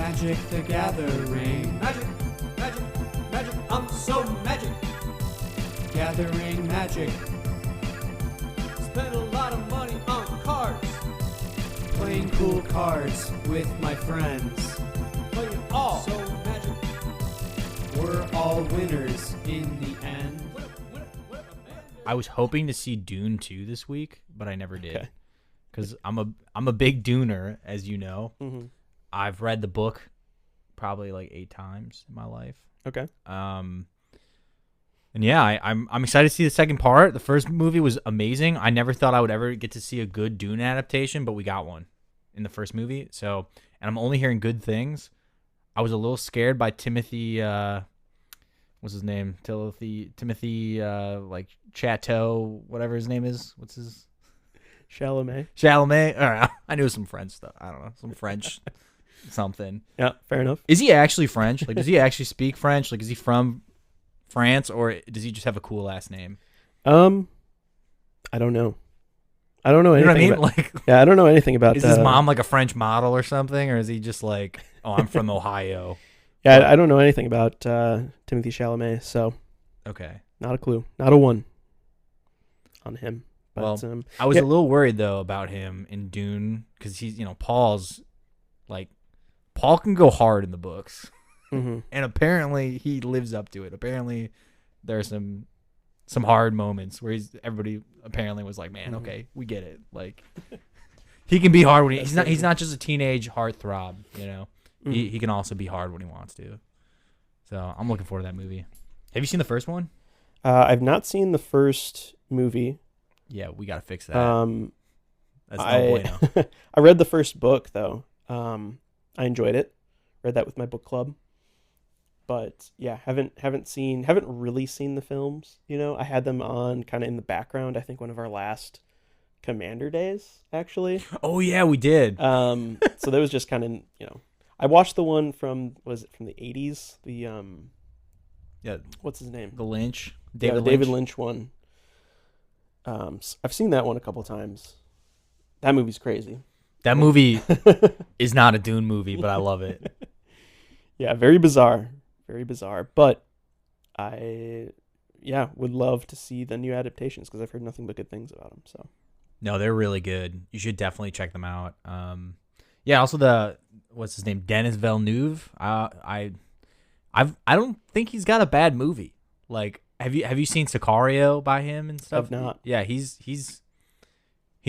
Magic the Gathering. Magic, magic, magic, I'm so magic. Gathering magic. Spend a lot of money on cards. Playing cool cards with my friends. Play it all. So magic. We're all winners in the end. I was hoping to see Dune 2 this week, but I never did. Okay. Because I'm a big Duner, as you know. Mm-hmm. I've read the book probably like 8 times in my life. Okay. And yeah, I'm excited to see the second part. The first movie was amazing. I never thought I would ever get to see a good Dune adaptation, but we got one in the first movie. So, and I'm only hearing good things. I was a little scared by Timothy. What's his name? Timothy. Like Chateau, whatever his name is. What's his? Chalamet. All right, I knew some French stuff. I don't know, some French something. Yeah, fair enough. Is he actually French? Like, does he actually speak French? Like, is he from France, or does he just have a cool last name? I don't know. I don't know anything. You know what I mean? Like, yeah, I don't know anything about. Is his mom like a French model or something, or is he just like, oh, I'm from Ohio? Yeah, I don't know anything about Timothy Chalamet, so Okay. not a clue, not a one on him. But, Well, I was a little worried though about him in Dune because he's, Paul's like, Paul can go hard in the books, mm-hmm. and apparently he lives up to it. Apparently, there's some hard moments where everybody apparently was like, man, okay, we get it. Like, he can be hard when he's not just a teenage heartthrob, Mm-hmm. He can also be hard when he wants to. So I'm looking forward to that movie. Have you seen the first one? I've not seen the first movie. Yeah, we gotta fix that. That's no I bueno. I read the first book though. I enjoyed it. Read that with my book club. But yeah, haven't really seen the films. I had them on kind of in the background. I think one of our last Commander days, actually. Oh yeah, we did. So that was just kind of I watched the one from the 80s. The Yeah, what's his name? the Lynch, The David Lynch one. I've seen that one a couple times. That movie's crazy. That movie is not a Dune movie, but I love it. Yeah, very bizarre. Very bizarre. But I would love to see the new adaptations because I've heard nothing but good things about them. So No, they're really good. You should definitely check them out. Yeah, also what's his name? Denis Villeneuve. I don't think he's got a bad movie. Like, have you seen Sicario by him and stuff? I've not. Yeah, he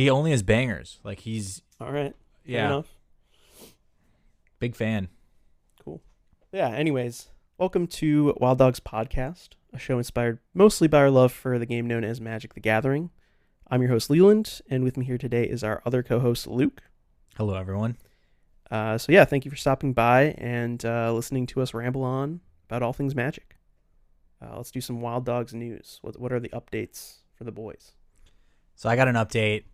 only has bangers. Like, he's all right. Fair yeah, enough. big fan. Cool. Yeah, anyways, welcome to Wild Dogs Podcast, a show inspired mostly by our love for the game known as Magic the Gathering. I'm your host, Leland, and with me here today is our other co-host, Luke. Hello, everyone. So yeah, thank you for stopping by and listening to us ramble on about all things Magic. Let's do some Wild Dogs news. What are the updates for the boys? So I got an update.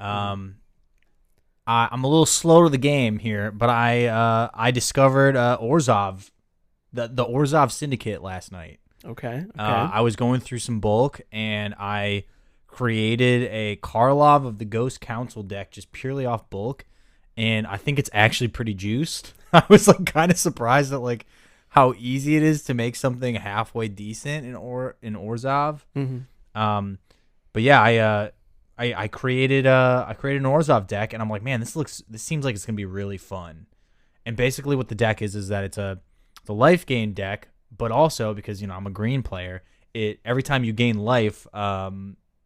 I'm a little slow to the game here, but I discovered Orzhov, the Orzhov Syndicate last night. Okay. I was going through some bulk, and I created a Karlov of the Ghost Council deck just purely off bulk, and I think it's actually pretty juiced. I was like kind of surprised at like how easy it is to make something halfway decent in Orzhov. Mm-hmm. But yeah, I created an Orzhov deck, and I'm like, man, this seems like it's gonna be really fun. And basically, what the deck is that it's a life gain deck, but also because I'm a green player, every time you gain life,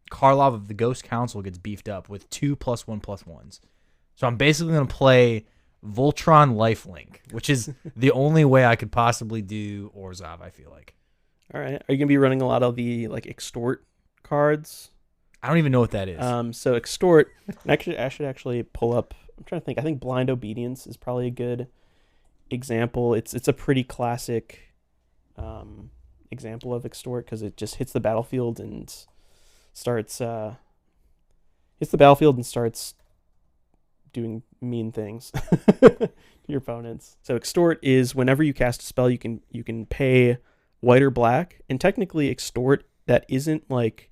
Karlov of the Ghost Council gets beefed up with 2 +1/+1s. So I'm basically gonna play Voltron Lifelink, which is the only way I could possibly do Orzhov, I feel like. All right. Are you gonna be running a lot of the like extort cards? I don't even know what that is. So extort. Actually, I should actually pull up. I'm trying to think. I think Blind Obedience is probably a good example. It's a pretty classic example of extort because it just hits the battlefield and starts doing mean things to your opponents. So extort is whenever you cast a spell, you can pay white or black, and technically extort that isn't like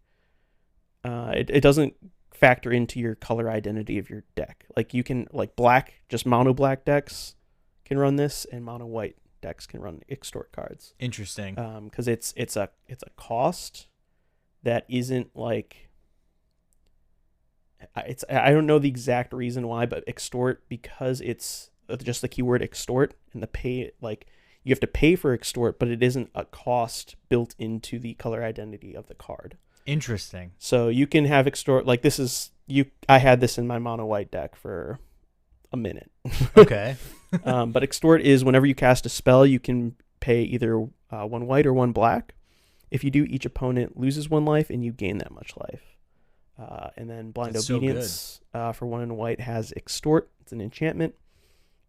it doesn't factor into your color identity of your deck. Like you can like black, just mono black decks can run this, and mono white decks can run extort cards. Interesting. Because it's a cost that isn't like I don't know the exact reason why, but extort, because it's just the keyword extort and the pay, like you have to pay for extort, but it isn't a cost built into the color identity of the card. Interesting. So you can have extort, like this is I had this in my mono white deck for a minute. Okay. But extort is whenever you cast a spell, you can pay either 1 white or 1 black. If you do, each opponent loses 1 life and you gain that much life. And then Blind That's Obedience for 1 white has extort. It's an enchantment.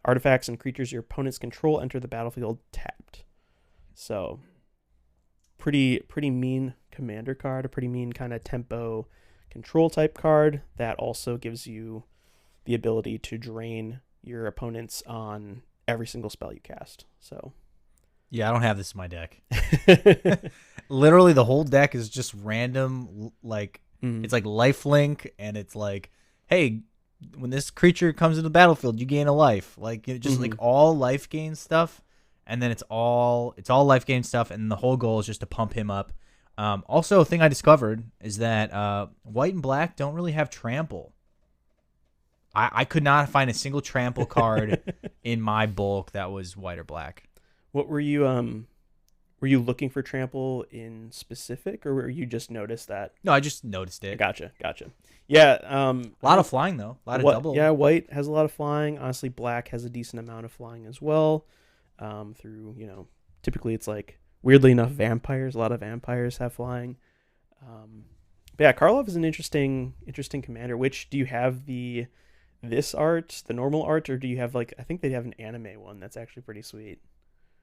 Artifacts and creatures your opponents control enter the battlefield tapped. So pretty mean commander card, a pretty mean kind of tempo control type card that also gives you the ability to drain your opponents on every single spell you cast. So yeah, I don't have this in my deck. Literally, the whole deck is just random. Like it's like lifelink, and it's like, hey, when this creature comes into the battlefield, you gain a life. Like just like all life gain stuff, and then it's all life gain stuff, and the whole goal is just to pump him up. Also, a thing I discovered is that white and black don't really have trample. I could not find a single trample card in my bulk that was white or black. What were you looking for trample in specific, or were you just noticed that? No, I just noticed it. Gotcha. Yeah. A lot of flying though. A lot of double. Yeah, white has a lot of flying. Honestly, black has a decent amount of flying as well. Through, typically it's like, weirdly enough, vampires. A lot of vampires have flying. But yeah, Karlov is an interesting commander. Which do you have this art, the normal art, or do you have I think they have an anime one that's actually pretty sweet.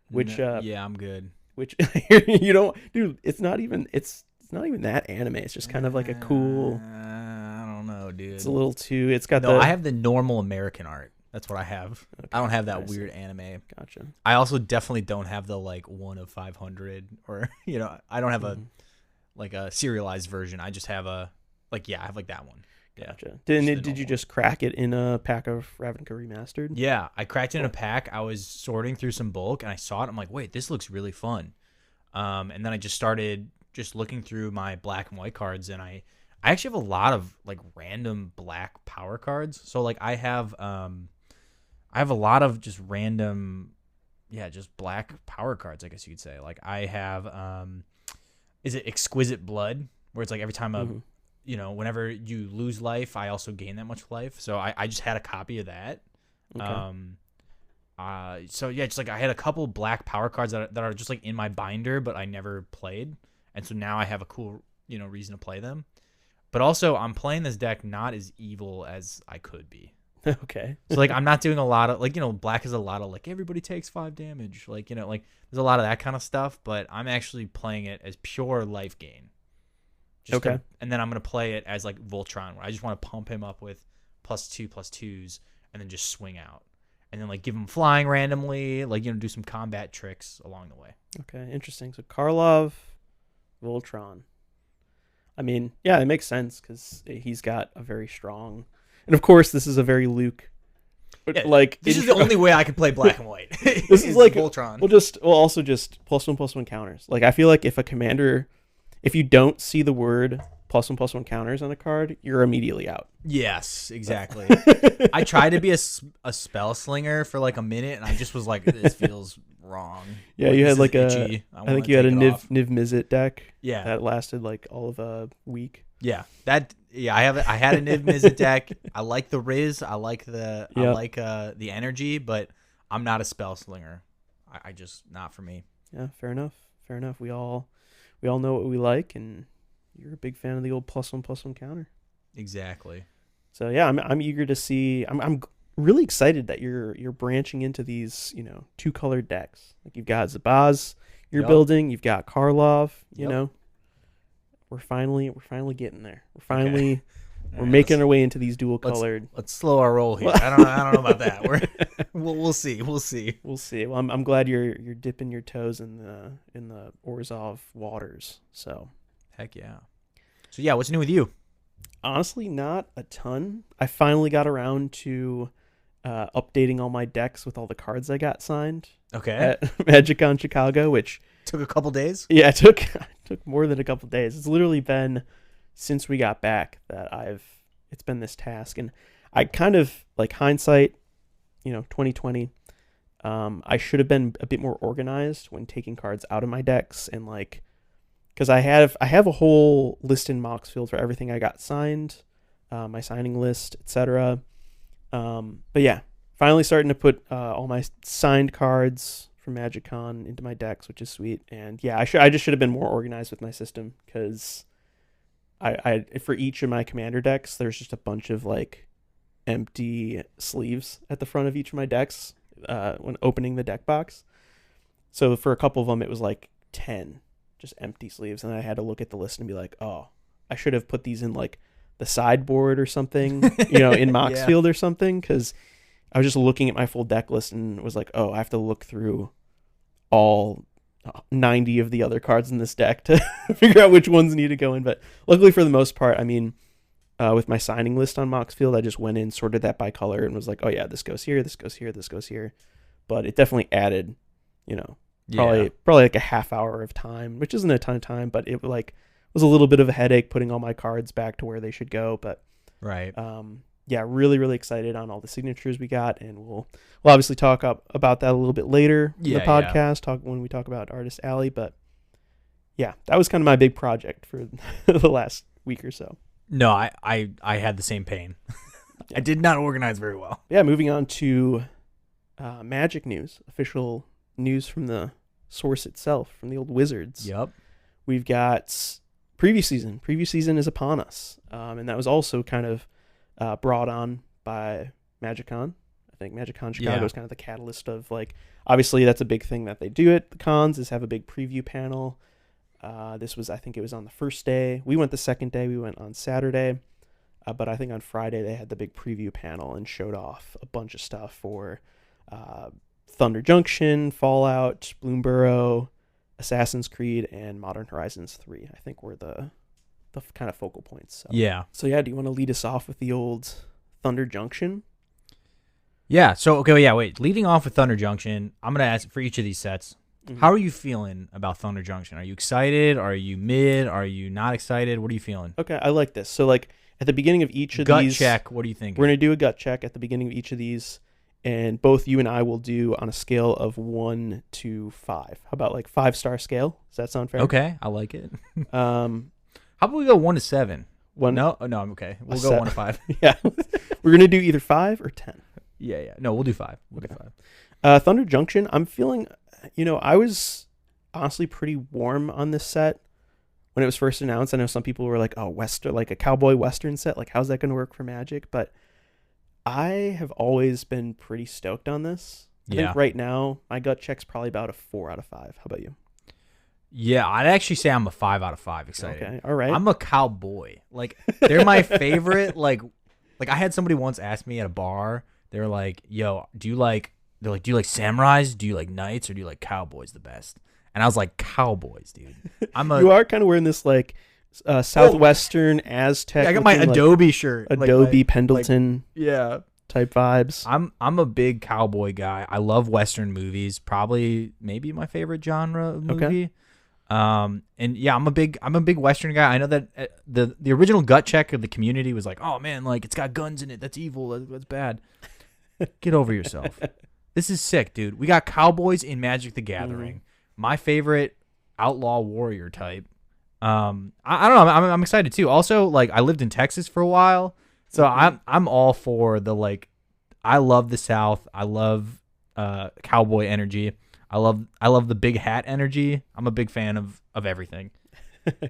Which yeah, I'm good. Which you don't, dude. It's not even that anime. It's just kind of like a cool. I don't know, dude. It's a little too. It's got I have the normal American art. That's what I have. Okay, I don't have that weird anime. Gotcha. I also definitely don't have the 1 of 500, or I don't have a serialized version. I just have I have that one. Gotcha. Did you just crack it in a pack of Ravnica Remastered? Yeah, I cracked it in a pack. I was sorting through some bulk and I saw it. I'm like, wait, this looks really fun. And then I just started looking through my black and white cards, and I actually have a lot of random black power cards. So I have a lot of just random, just black power cards, I guess you could say. I have is it Exquisite Blood, where it's every time whenever you lose life, I also gain that much life. So I just had a copy of that. Okay. So yeah, just I had a couple black power cards that are just in my binder, but I never played. And so now I have a cool, reason to play them. But also I'm playing this deck not as evil as I could be. Okay. So I'm not doing a lot of black is a lot of everybody takes 5 damage. There's a lot of that kind of stuff, but I'm actually playing it as pure life gain. Okay. And then I'm going to play it as Voltron, where I just want to pump him up with +2/+2s and then just swing out. And then give him flying randomly, do some combat tricks along the way. Okay, interesting. So Karlov, Voltron. I mean, yeah, it makes sense because he's got a very strong, and of course this is a very Luke. Yeah, this is the only way I can play black and white. This is Voltron. We'll also just +1/+1 counters. I feel like if a commander, if you don't see the word +1/+1 counters on a card, you're immediately out. Yes, exactly. I tried to be a spell slinger for a minute, and I just was this feels wrong. Yeah, you had itchy. I think you had a Niv Mizzet deck. Yeah, that lasted all of a week. Yeah, I had a Niv Mizzet deck. I like the Riz. I like the energy, but I'm not a spell slinger. I just not for me. Yeah, fair enough. We all know what we like, and you're a big fan of the old +1/+1 counter. Exactly. So yeah, I'm eager to see. I'm really excited that you're branching into these 2-colored decks. You've got Zabaz you're building. You've got Karlov. You know, we're finally getting there. We're making our way into these dual colored. Let's slow our roll here. I don't know about that. We'll see. We'll see. Well, I'm glad you're dipping your toes in the Orzhov waters. So heck yeah. So yeah, what's new with you? Honestly, not a ton. I finally got around to updating all my decks with all the cards I got signed Okay. at MagicCon Chicago, which Took a couple days. yeah, it took more than a couple days. It's literally been since we got back that it's been this task, and I kind of like hindsight, 2020. I should have been a bit more organized when taking cards out of my decks, and like, because I have a whole list in Moxfield for everything I got signed, my signing list, etc. But yeah, finally starting to put all my signed cards from MagicCon into my decks, which is sweet. And yeah, I just should have been more organized with my system, because I for each of my commander decks, there's just a bunch of like empty sleeves at the front of each of my decks when opening the deck box. So for a couple of them, it was like 10 just empty sleeves, and I had to look at the list and be like, oh, I should have put these in like the sideboard or something, in Moxfield or something, because I was just looking at my full deck list and was like, oh, I have to look through all 90 of the other cards in this deck to figure out which ones need to go in. But luckily, for the most part, I mean, with my signing list on Moxfield, I just went in, sorted that by color, and was like, oh yeah, this goes here, this goes here, this goes here. But it definitely added, probably like a half hour of time, which isn't a ton of time, but it like was a little bit of a headache putting all my cards back to where they should go. But Right. Yeah, really, really excited on all the signatures we got, and we'll obviously talk about that a little bit later in the podcast, when we talk about Artist Alley. But yeah, that was kind of my big project for the last week or so. No, I had the same pain. I did not organize very well. Yeah, moving on to Magic news, official news from the source itself, from the old Wizards. Yep. We've got preview season. Preview season is upon us, and that was also kind of brought on by MagicCon. I think MagicCon Chicago is kind of the catalyst of, like, obviously that's a big thing that they do at the cons, is have a big preview panel. This was, I think it was on the first day. We went the second day. We went on Saturday. But I think on Friday they had the big preview panel and showed off a bunch of stuff for Thunder Junction, Fallout, Bloomburrow, Assassin's Creed, and Modern Horizons 3. I think were the kind of focal points. So. Yeah. So yeah, do you want to lead us off with the old Thunder Junction? Yeah. So, okay, yeah, wait. Leading off with Thunder Junction, I'm going to ask for each of these sets. Mm-hmm. How are you feeling about Thunder Junction? Are you excited? Are you mid? Are you not excited? What are you feeling? Okay, I like this. So, like, at the beginning of each of these... Gut check. What do you think? We're going to do a gut check at the beginning of each of these, and both you and I will do on a scale of 1 to 5. How about, like, 5-star scale? Does that sound fair? Okay, I like it. How about we go 1 to 7? No, I'm okay. We'll go 1 to 5. Yeah. We're going to do either 5 or 10. Yeah. No, we'll do 5. We'll do 5. Thunder Junction, I'm feeling, I was honestly pretty warm on this set when it was first announced. I know some people were like, oh, Western, like a cowboy Western set. Like, how's that going to work for Magic? But I have always been pretty stoked on this. I think right now, my gut check's probably about a 4 out of 5. How about you? Yeah, I'd actually say I'm a 5 out of 5 excited. Okay, all right. I'm a cowboy. Like, they're my favorite. Like I had somebody once ask me at a bar. They were like, "Yo, do you like samurais? Do you like knights, or do you like cowboys the best?" And I was like, "Cowboys, dude." You are kind of wearing this like southwestern Aztec. I got my Adobe shirt, Adobe Pendleton, type vibes. I'm a big cowboy guy. I love Western movies. Maybe my favorite genre of movie. Okay. And yeah, I'm a big Western guy. I know that the original gut check of the community was like, oh man, like it's got guns in it. That's evil. That's bad. Get over yourself. This is sick, dude. We got cowboys in Magic the Gathering. My favorite outlaw warrior type. I don't know. I'm excited too. Also, like, I lived in Texas for a while, so I'm all for the, like, I love the South. I love cowboy energy. I love the big hat energy. I'm a big fan of everything.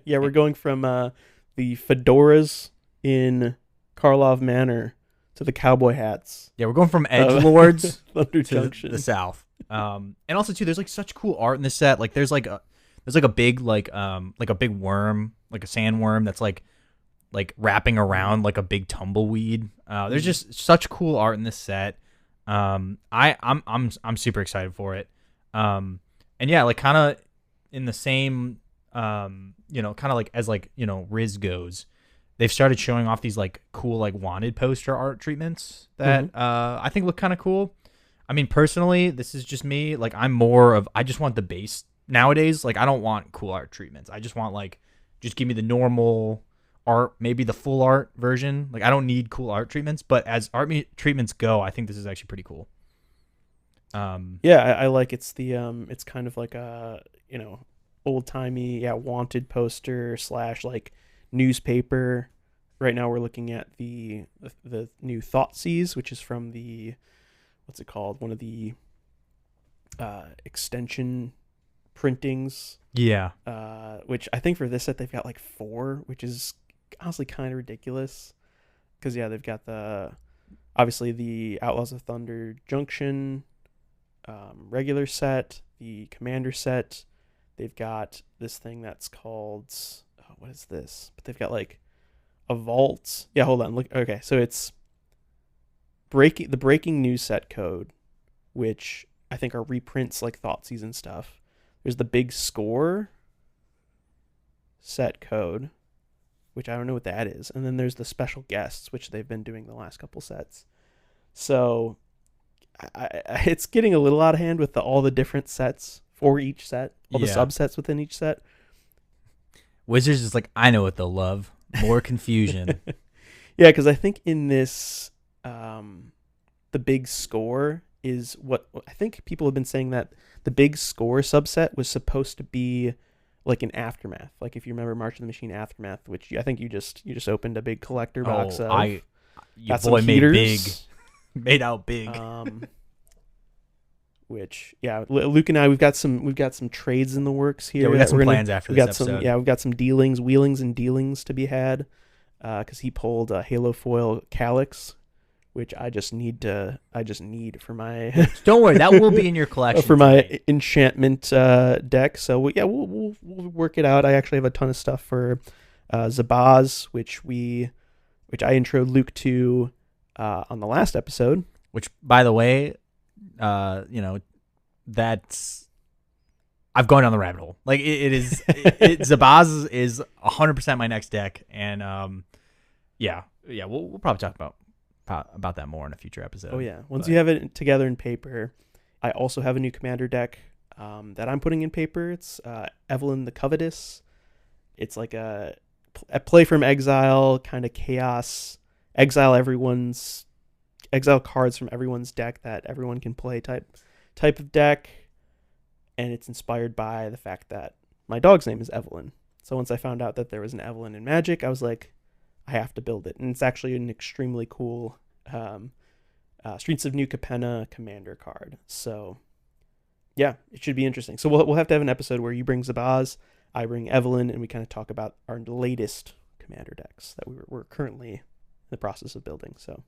Yeah, we're going from the fedoras in Karlov Manor to the cowboy hats. Yeah, we're going from edgelords to the South. And also too, there's like such cool art in this set. Like there's a big like a big worm, like a sandworm that's like wrapping around like a big tumbleweed. There's just such cool art in this set. I'm super excited for it. And yeah, like kind of in the same kind of like as like Riz goes. they've started showing off these like cool like wanted poster art treatments that I think look kind of cool. I mean, personally, this is just me. Like, I just want the base nowadays. Like, I don't want cool art treatments. I just want like, just give me the normal art, maybe the full art version. Like, I don't need cool art treatments, but as treatments go, I think this is actually pretty cool. Yeah, I like it's kind of like a, old timey, wanted poster / like newspaper. Right now we're looking at the new Thoughtseize, which is from the, what's it called? One of the extension printings. Yeah. Which I think for this set they've got like 4, which is honestly kind of ridiculous. Because they've got obviously the Outlaws of Thunder Junction regular set, the Commander set. They've got this thing that's called, what is this? But they've got like a vault. Yeah, hold on. Look. Okay, so it's the breaking news set code, which I think are reprints like Thoughtseize and stuff. There's the big score set code, which I don't know what that is. And then there's the special guests, which they've been doing the last couple sets. So it's getting a little out of hand with all the different sets for each set, all the subsets within each set. Wizards is like, I know what they'll love. More confusion. Yeah, because I think in this, the big score is what I think people have been saying, that the big score subset was supposed to be like an Aftermath. Like if you remember March of the Machine Aftermath, which I think you just opened a big collector box of. Your boy made out big. Which Luke and I, we've got some trades in the works here. Yeah, we got some plans after this episode. We've got some wheelings and dealings to be had. Because he pulled a Halo foil Calyx, which I just need for my. Don't worry, that will be in your collection for my enchantment deck. So we'll work it out. I actually have a ton of stuff for Zabaz, which I introed Luke to on the last episode. Which, by the way, that's, I've gone down the rabbit hole. Like it is, Zabaz is 100% my next deck, and we'll probably talk about that more in a future episode. Oh yeah, once you have it together in paper. I also have a new commander deck that I'm putting in paper. It's Evelyn the Covetous. It's like a play from exile kind of chaos, exile cards from everyone's deck that everyone can play type of deck. And it's inspired by the fact that my dog's name is Evelyn. So once I found out that there was an Evelyn in Magic, I was like, I have to build it. And it's actually an extremely cool Streets of New Capenna commander card. So yeah, it should be interesting. So we'll have to have an episode where you bring Zabaz, I bring Evelyn, and we kind of talk about our latest commander decks that we're currently in the process of building. So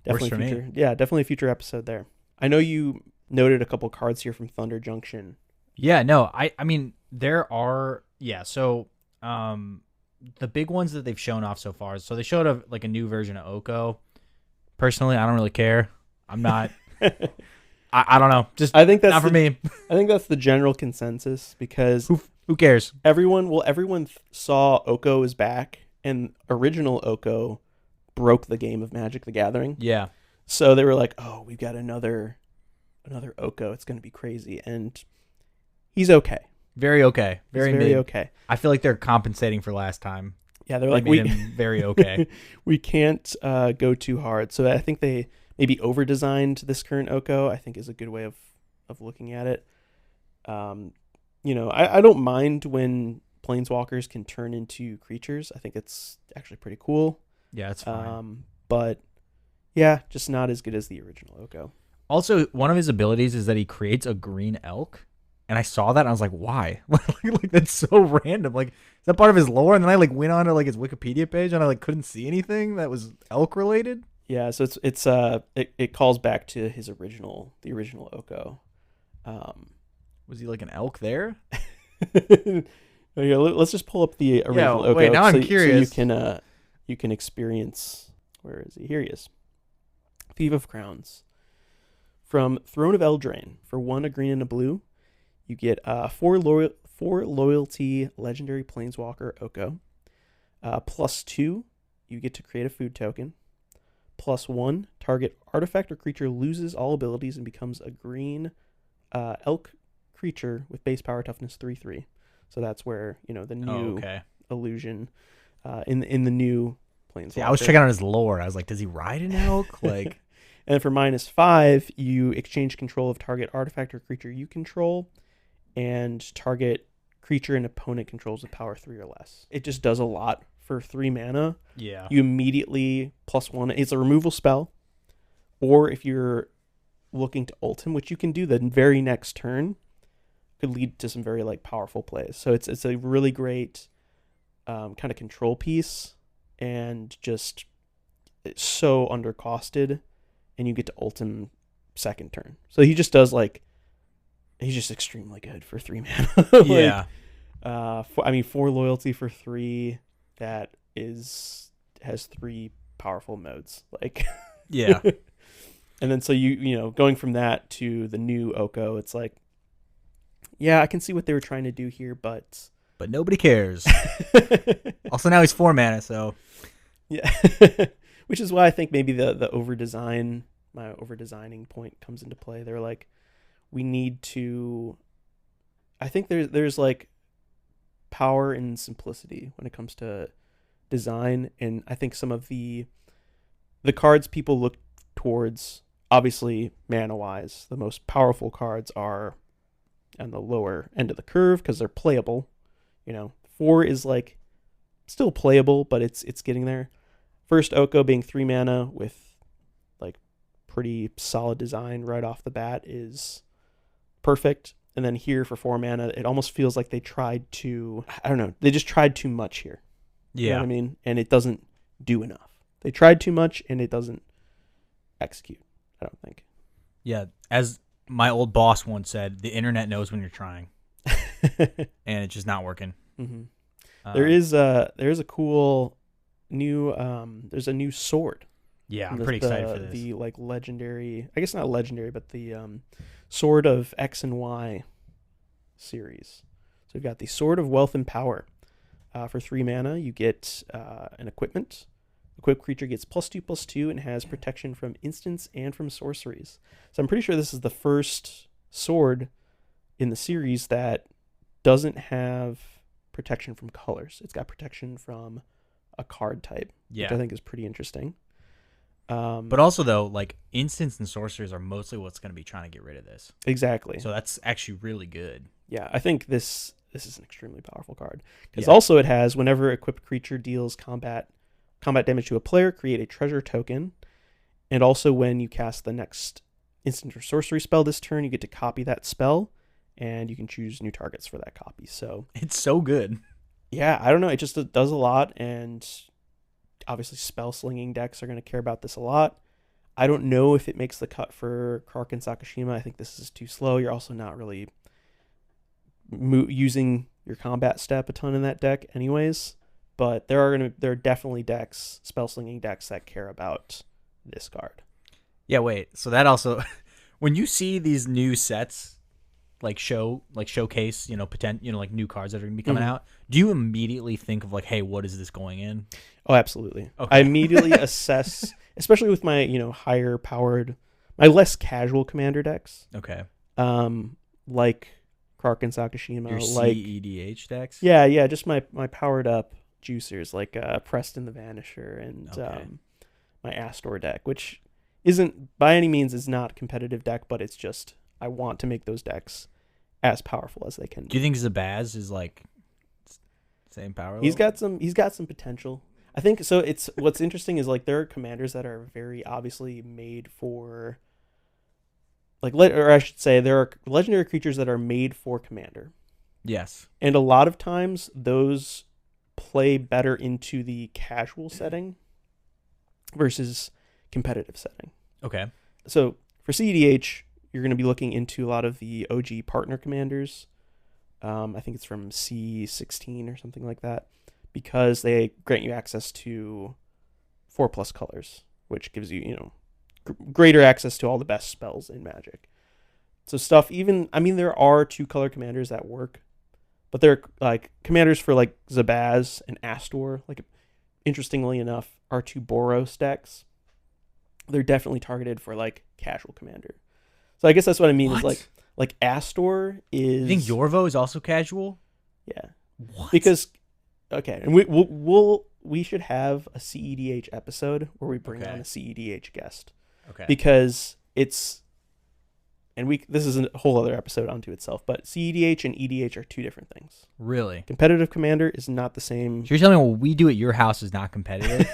definitely a future episode there. I know you noted a couple cards here from Thunder Junction. Yeah, no, I mean, there are, so the big ones that they've shown off so far. So they showed a new version of Oko. Personally, I don't really care. I'm not, I don't know. Just I think that's not for me. I think that's the general consensus, because who cares? Everyone saw Oko is back, and original Oko broke the game of Magic the Gathering. Yeah. So they were like, oh, we've got another Oko. It's going to be crazy. And he's okay. Very okay. Very okay. I feel like they're compensating for last time. Yeah, they're like, made him very okay. We can't go too hard. So I think they maybe over-designed this current Oko, I think is a good way of looking at it. I don't mind when planeswalkers can turn into creatures. I think it's actually pretty cool. Yeah, it's fine. But yeah, just not as good as the original Oko. Also, one of his abilities is that he creates a green elk. And I saw that and I was like, why? Like that's so random. Like, is that part of his lore? And then I went on to his Wikipedia page and I couldn't see anything that was elk related. Yeah, so it calls back to the original Oko. Was he like an elk there? Yeah, let's just pull up the original Oko. Wait, now I'm curious. So you can experience. Where is he? Here he is. Thief of Crowns. From Throne of Eldraine, for 1, a green and a blue, you get 4 loyalty legendary planeswalker Oko, +2 you get to create a food token. +1, target artifact or creature loses all abilities and becomes a green elk creature with base power toughness 3/3. So that's where, the new illusion in the new planeswalker. Yeah, I was checking out his lore. I was like, does he ride an elk? Like, and for -5, you exchange control of target artifact or creature you control, and target creature and opponent controls with power 3 or less. It just does a lot for 3 mana. yeah. You immediately +1. It's a removal spell, or if you're looking to ult him, which you can do the very next turn, could lead to some very powerful plays. So it's a really great kind of control piece, and just it's so undercosted, and you get to ult him second turn. So he just does he's just extremely good for 3 mana. Yeah. 4 loyalty for 3. That has 3 powerful modes. Yeah. And then so you going from that to the new Oko, it's yeah, I can see what they were trying to do here, but nobody cares. Also, now he's 4 mana, so yeah. Which is why I think maybe the my over designing point comes into play. They're we need to. I think there's power and simplicity when it comes to design, and I think some of the cards people look towards, obviously mana wise, the most powerful cards are on the lower end of the curve because they're playable. 4 is still playable, but it's getting there. First Oko being 3 mana with pretty solid design right off the bat is perfect. And then here for 4 mana, it almost feels like they tried to, I don't know, they just tried too much here. yeah. You know what I mean? And it doesn't do enough. They tried too much and it doesn't execute, I don't think. Yeah. As my old boss once said, the internet knows when you're trying, and it's just not working. Mm-hmm. There is a cool new there's a new sword. Yeah, I'm pretty excited for this. The legendary, I guess not legendary, but the Sword of X and Y series. So we've got the Sword of Wealth and Power. For 3 mana, you get an equipment. Equipped creature gets +2/+2 and has protection from instants and from sorceries. So I'm pretty sure this is the first sword in the series that doesn't have protection from colors. It's got protection from a card type, which I think is pretty interesting. But also, though, instants and sorceries are mostly what's going to be trying to get rid of this. Exactly. So that's actually really good. Yeah, I think this is an extremely powerful card. Because also it has, whenever equipped creature deals combat damage to a player, create a treasure token. And also when you cast the next instant or sorcery spell this turn, you get to copy that spell, and you can choose new targets for that copy. So it's so good. Yeah, I don't know. It just does a lot, and obviously spell slinging decks are going to care about this a lot. I don't know if it makes the cut for Kark and Sakashima. I think this is too slow. You're also not really using your combat step a ton in that deck anyways, but there are definitely decks, spell slinging decks, that care about this card. Yeah, wait. So that also, when you see these new sets showcase, new cards that are going to be coming out, do you immediately think of hey, what is this going in? Oh, absolutely. Okay. I immediately assess, especially with my, higher powered, my less casual commander decks. Okay. Like Kark and Sakashima. Your CEDH decks? Yeah, just my powered up juicers, like Preston the Vanisher and my Astor deck, which isn't, by any means, is not a competitive deck, but it's just, I want to make those decks as powerful as they can be. Do you think Zabaz is same power level? He's got some potential. I think so. It's what's interesting is there are commanders that are very obviously made for or I should say there are legendary creatures that are made for commander. Yes. And a lot of times those play better into the casual setting versus competitive setting. Okay. So for CEDH, you're going to be looking into a lot of the OG partner commanders. I think it's from C16 or something like that, because they grant you access to 4+ colors, which gives you, greater access to all the best spells in Magic. So stuff, there are 2-color commanders that work, but they're commanders for Zabaz and Astor, interestingly enough, our two Boros decks, they're definitely targeted for like casual commander. So I guess that's what I mean is like Astor is. You think Yorvo is also casual? Yeah. What? Because and we should have a CEDH episode where we bring on a CEDH guest. Okay. Because it's this is a whole other episode unto itself, but CEDH and EDH are two different things. Really? Competitive commander is not the same. So you're telling me what we do at your house is not competitive?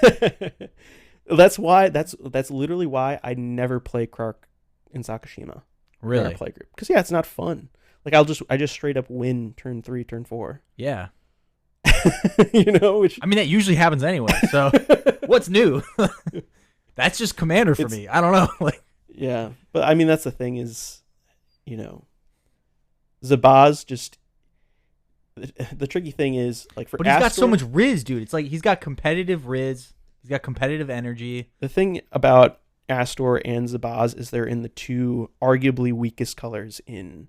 That's literally why I never play Krark in Sakashima. Really? In our play group. Because it's not fun. Like I just straight up win turn 3, turn 4. Yeah. Which I mean that usually happens anyway. So what's new? That's just commander for me. I don't know. Like yeah, but I mean that's the thing is, Zabaz just the tricky thing is like for But he's Astor, got so much Riz, dude. It's like he's got competitive Riz. He's got competitive energy. The thing about Astor and Zabaz is they're in the two arguably weakest colors in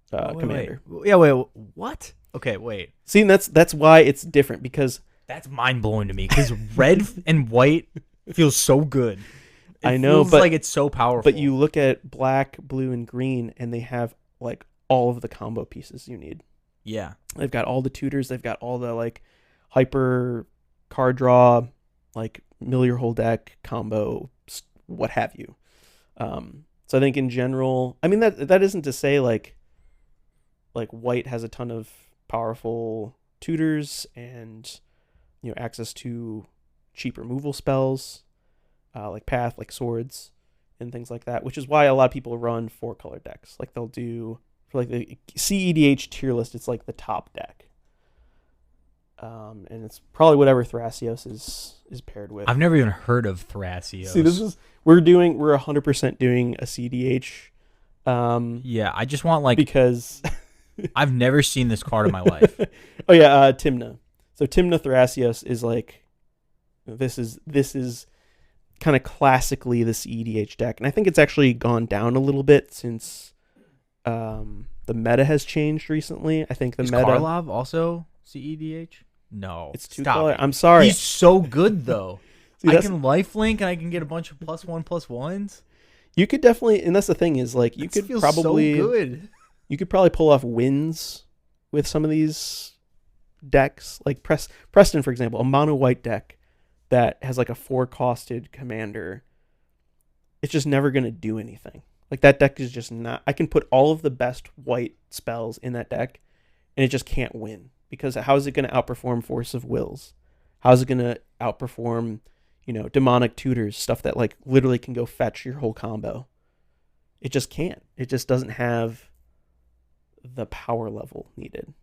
Commander. Wait. Yeah, wait. What? Okay, wait. See, that's why it's different because That's mind blowing to me because red and white feels so good. I know, feels but like it's so powerful. But you look at black, blue, and green, and they have like all of the combo pieces you need. Yeah, they've got all the tutors. They've got all the like hyper card draw, like mill your whole deck combo, what have you. So I think in general, I mean that isn't to say like white has a ton of powerful tutors and access to cheap removal spells, like path, like swords, and things like that. Which is why a lot of people run 4-color decks. Like they'll do for like the CEDH tier list. It's like the top deck. And it's probably whatever Thrasios is paired with. I've never even heard of Thrasios. See, we're 100% doing a CDH. Yeah, I just want because I've never seen this card in my life. Oh yeah, Timna. So Timna Thrasios is like this is kind of classically the CEDH deck, and I think it's actually gone down a little bit since the meta has changed recently. I think the is meta. Karlov also CEDH? No, it's 2-color. I'm sorry. He's so good though. See, I can lifelink and I can get a bunch of +1/+1s. You could definitely, and that's the thing is like you could probably so good. You could probably pull off wins with some of these decks, like Preston, for example, a mono white deck that has like a 4-costed commander. It's just never gonna do anything. Like that deck is just not. I can put all of the best white spells in that deck, and it just can't win because how is it gonna outperform Force of Wills? How is it gonna outperform, demonic tutors, stuff that like literally can go fetch your whole combo? It just can't. It just doesn't have the power level needed.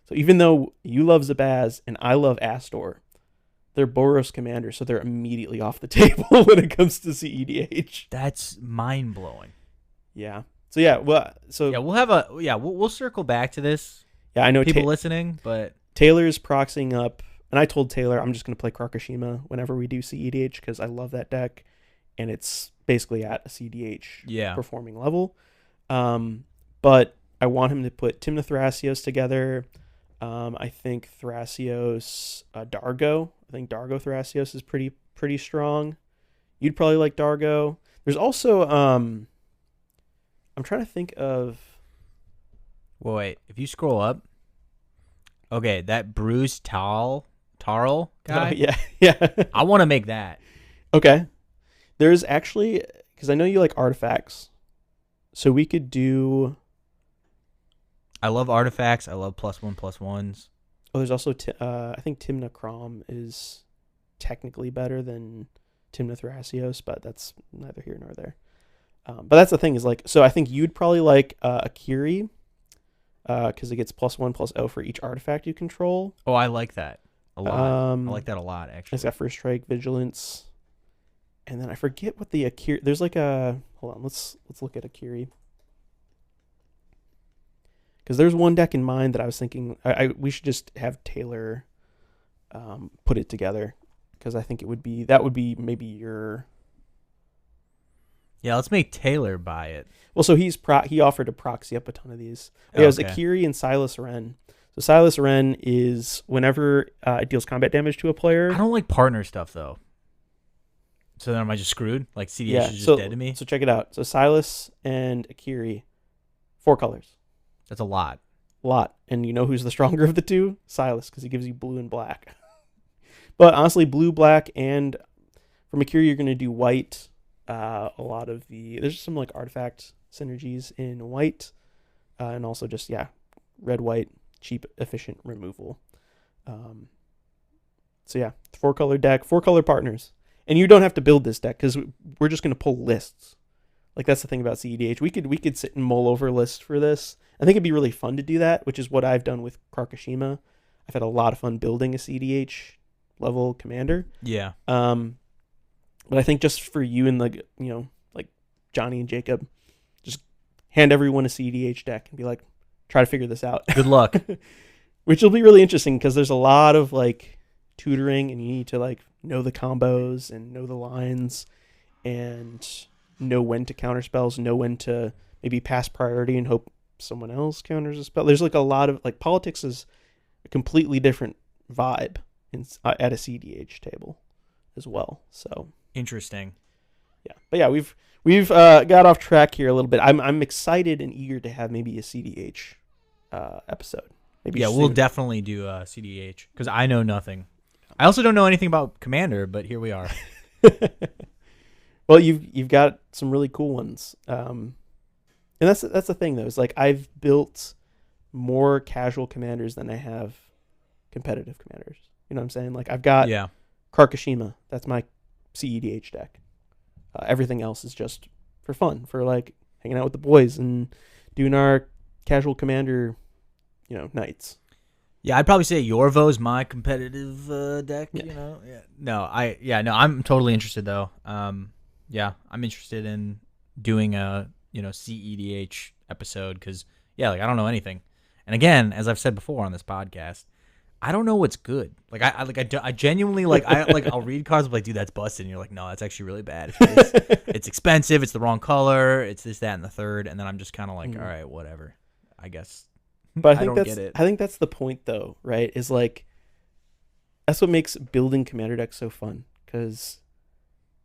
So even though you love Zabaz and I love Astor, they're Boros commanders, so they're immediately off the table when it comes to CEDH. That's mind blowing. Yeah. So yeah, we'll circle back to this. Yeah, I know people listening, but Taylor's proxying up, and I told Taylor I'm just going to play Krakashima whenever we do CEDH because I love that deck, and it's basically at a CEDH performing level. But I want him to put Timna Thrasios together. I think Thrasios, Dargo. I think Dargo Thrasios is pretty strong. You'd probably like Dargo. There's also I'm trying to think of. Well, wait, if you scroll up, okay, that Bruce Tarl guy. Oh, yeah. I want to make that. Okay. There's actually, because I know you like artifacts, so we could do. I love artifacts. I love +1/+1s. Oh, there's also I think Timna Crom is technically better than Timna Thrasios, but that's neither here nor there. But that's the thing is like, so I think you'd probably like Akiri, because it gets +1/+0 for each artifact you control. Oh, I like that a lot. I like that a lot, actually. It's got First Strike, Vigilance, and then I forget what the Akiri. There's like a hold on. Let's look at Akiri. Because there's one deck in mind that I was thinking we should just have Taylor put it together, because I think that would be maybe your. Yeah, let's make Taylor buy it. Well, so he offered to proxy up a ton of these. It was Akiri and Silas Wren. So So Silas Ren is whenever it deals combat damage to a player. I don't like partner stuff though. So then am I just screwed? Like CDH is just so, dead to me? So check it out. So Silas and Akiri, 4 colors. That's a lot. A lot. And you know who's the stronger of the two? Silas, because he gives you blue and black. But honestly, blue, black, and from Akiri you're going to do white. A lot of there's some like artifact synergies in white. And also just, red, white, cheap, efficient removal. So yeah, 4-color deck, 4-color partners. And you don't have to build this deck because we're just going to pull lists. Like, that's the thing about CEDH. We could sit and mull over lists for this. I think it'd be really fun to do that, which is what I've done with Karkashima. I've had a lot of fun building a CEDH level commander. Yeah. But I think just for you and like Johnny and Jacob, just hand everyone a CEDH deck and be like, try to figure this out. Good luck. Which will be really interesting because there's a lot of like tutoring and you need to like know the combos and know the lines and know when to counter spells, know when to maybe pass priority and hope someone else counters a spell. There's like a lot of like politics is a completely different vibe at a CDH table as well. So interesting. Yeah, but yeah, we've got off track here a little bit. I'm excited and eager to have maybe a CDH episode. Maybe we'll definitely do CDH because I know nothing. I also don't know anything about Commander, but here we are. Well, you've got some really cool ones, and that's the thing though. Is like I've built more casual commanders than I have competitive commanders. You know what I'm saying? Like I've got Karkashima. That's my CEDH deck. Everything else is just for fun, for like hanging out with the boys and doing our casual commander, nights. Yeah, I'd probably say Yorvo's my competitive deck. Yeah. I'm totally interested though. I'm interested in doing a CEDH episode because I don't know anything, and again, as I've said before on this podcast, I don't know what's good. Like I genuinely I'll read cards and be like, dude, that's busted. And you're like, no, that's actually really bad. It's expensive. It's the wrong color. It's this, that, and the third. And then I'm just kind of like, all right, whatever. I guess. But I don't get it. I think that's the point though, right? Is like that's what makes building commander decks so fun because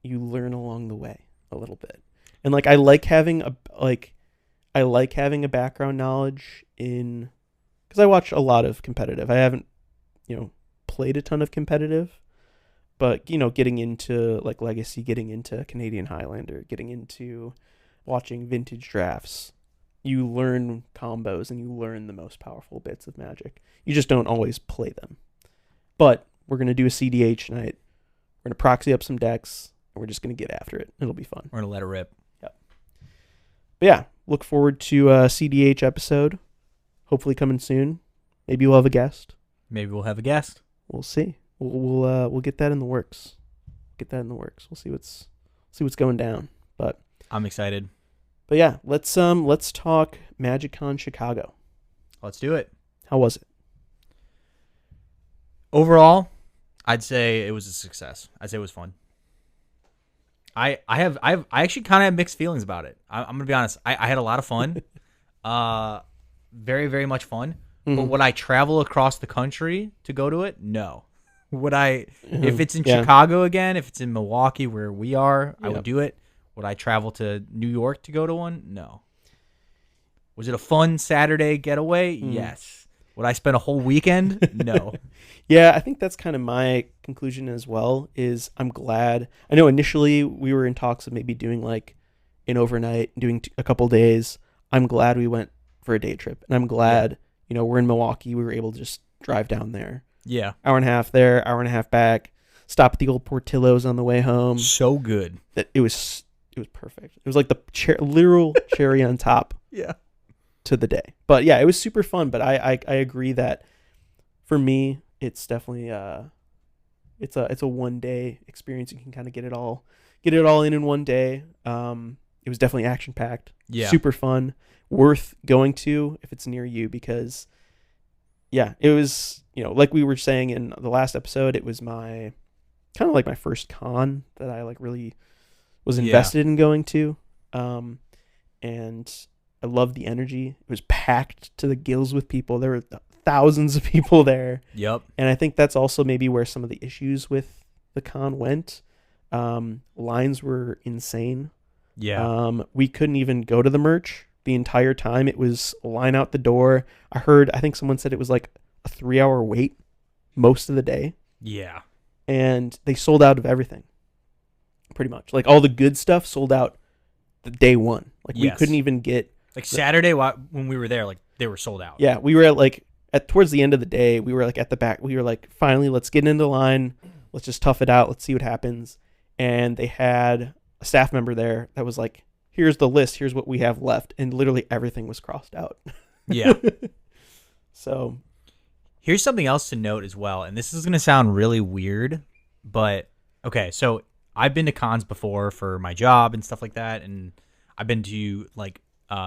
you learn along the way a little bit, and like I like having a background knowledge in because I watch a lot of competitive. I haven't played a ton of competitive, but getting into like Legacy, getting into Canadian Highlander, getting into watching vintage drafts, you learn combos and you learn the most powerful bits of Magic. You just don't always play them. But we're going to do a CDH night. We're going to proxy up some decks and we're just going to get after it. It'll be fun. We're going to let it rip. Yep. But yeah, look forward to a CDH episode. Hopefully coming soon. Maybe we'll have a guest. Maybe we'll have a guest. We'll see. We'll get that in the works. We'll see what's going down. But I'm excited. But yeah, let's talk MagicCon Chicago. Let's do it. How was it? Overall, I'd say it was a success. I'd say it was fun. I actually kind of have mixed feelings about it. I'm gonna be honest. I had a lot of fun. Very, very much fun. Mm-hmm. But would I travel across the country to go to it? No. Would I, if it's in Chicago again, if it's in Milwaukee where we are, I would do it. Would I travel to New York to go to one? No. Was it a fun Saturday getaway? Yes. Would I spend a whole weekend? No. Yeah, I think that's kind of my conclusion as well, is I'm glad. I know initially we were in talks of maybe doing like an overnight, doing a couple days. I'm glad we went for a day trip. And I'm glad, we're in Milwaukee. We were able to just drive down there. Yeah. Hour and a half there, hour and a half back. Stop at the old Portillo's on the way home. So good. It was perfect. It was like the literal cherry on top. Yeah. To the day. But yeah, it was super fun. But I agree that for me, it's definitely it's a 1 day experience. You can kind of get it all in one day. It was definitely action packed. Yeah. Super fun. Worth going to if it's near you because it was, like we were saying in the last episode, it was my kind of like my first con that I like really was invested in going to. And I loved the energy. It was packed to the gills with people. There were thousands of people there. Yep. And I think that's also maybe where some of the issues with the con went. Lines were insane. Yeah. We couldn't even go to the merch the entire time. It was a line out the door. I think someone said it was like a 3-hour wait most of the day. Yeah. And they sold out of everything. Pretty much. Like all the good stuff sold out the day one. Like we couldn't even get like Saturday when we were there, like they were sold out. Yeah, we were at towards the end of the day, we were like at the back. We were like, finally, let's get into line. Let's just tough it out. Let's see what happens. And they had a staff member there that was like, here's the list. Here's what we have left. And literally everything was crossed out. Yeah. So here's something else to note as well. And this is going to sound really weird, but okay. So I've been to cons before for my job and stuff like that. And I've been to like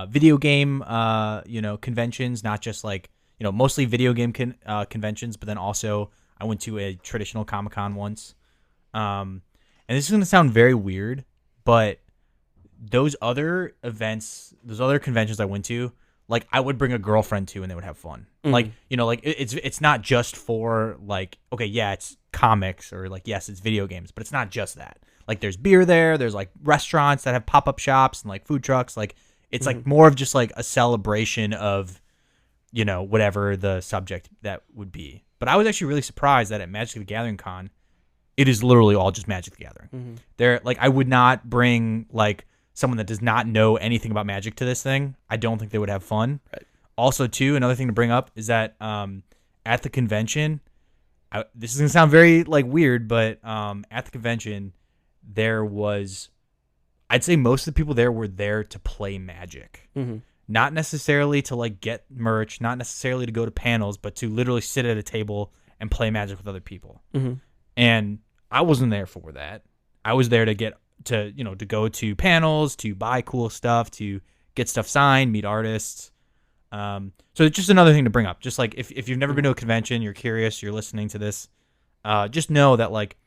video game, conventions, not just like, mostly video game conventions, but then also I went to a traditional Comic-Con once. And this is going to sound very weird, but those other events, those other conventions I went to, like I would bring a girlfriend to and they would have fun. Mm-hmm. Like, it's not just for like, okay, yeah, it's comics or like, yes, it's video games, but it's not just that. Like there's beer there. There's like restaurants that have pop-up shops and like food trucks. Like it's like more of just like a celebration of, whatever the subject that would be. But I was actually really surprised that at Magic the Gathering Con, it is literally all just Magic the Gathering. Mm-hmm. There, like, I would not bring like someone that does not know anything about Magic to this thing. I don't think they would have fun. Right. Also, too, another thing to bring up is that at the convention, this is gonna sound very like weird, but at the convention, there was, I'd say most of the people there were there to play Magic. Mm-hmm. Not necessarily to like get merch, not necessarily to go to panels, but to literally sit at a table and play Magic with other people. Mm-hmm. And I wasn't there for that. I was there to to go to panels, to buy cool stuff, to get stuff signed, meet artists. So it's just another thing to bring up. Just like if you've never been to a convention, you're curious, you're listening to this, just know that like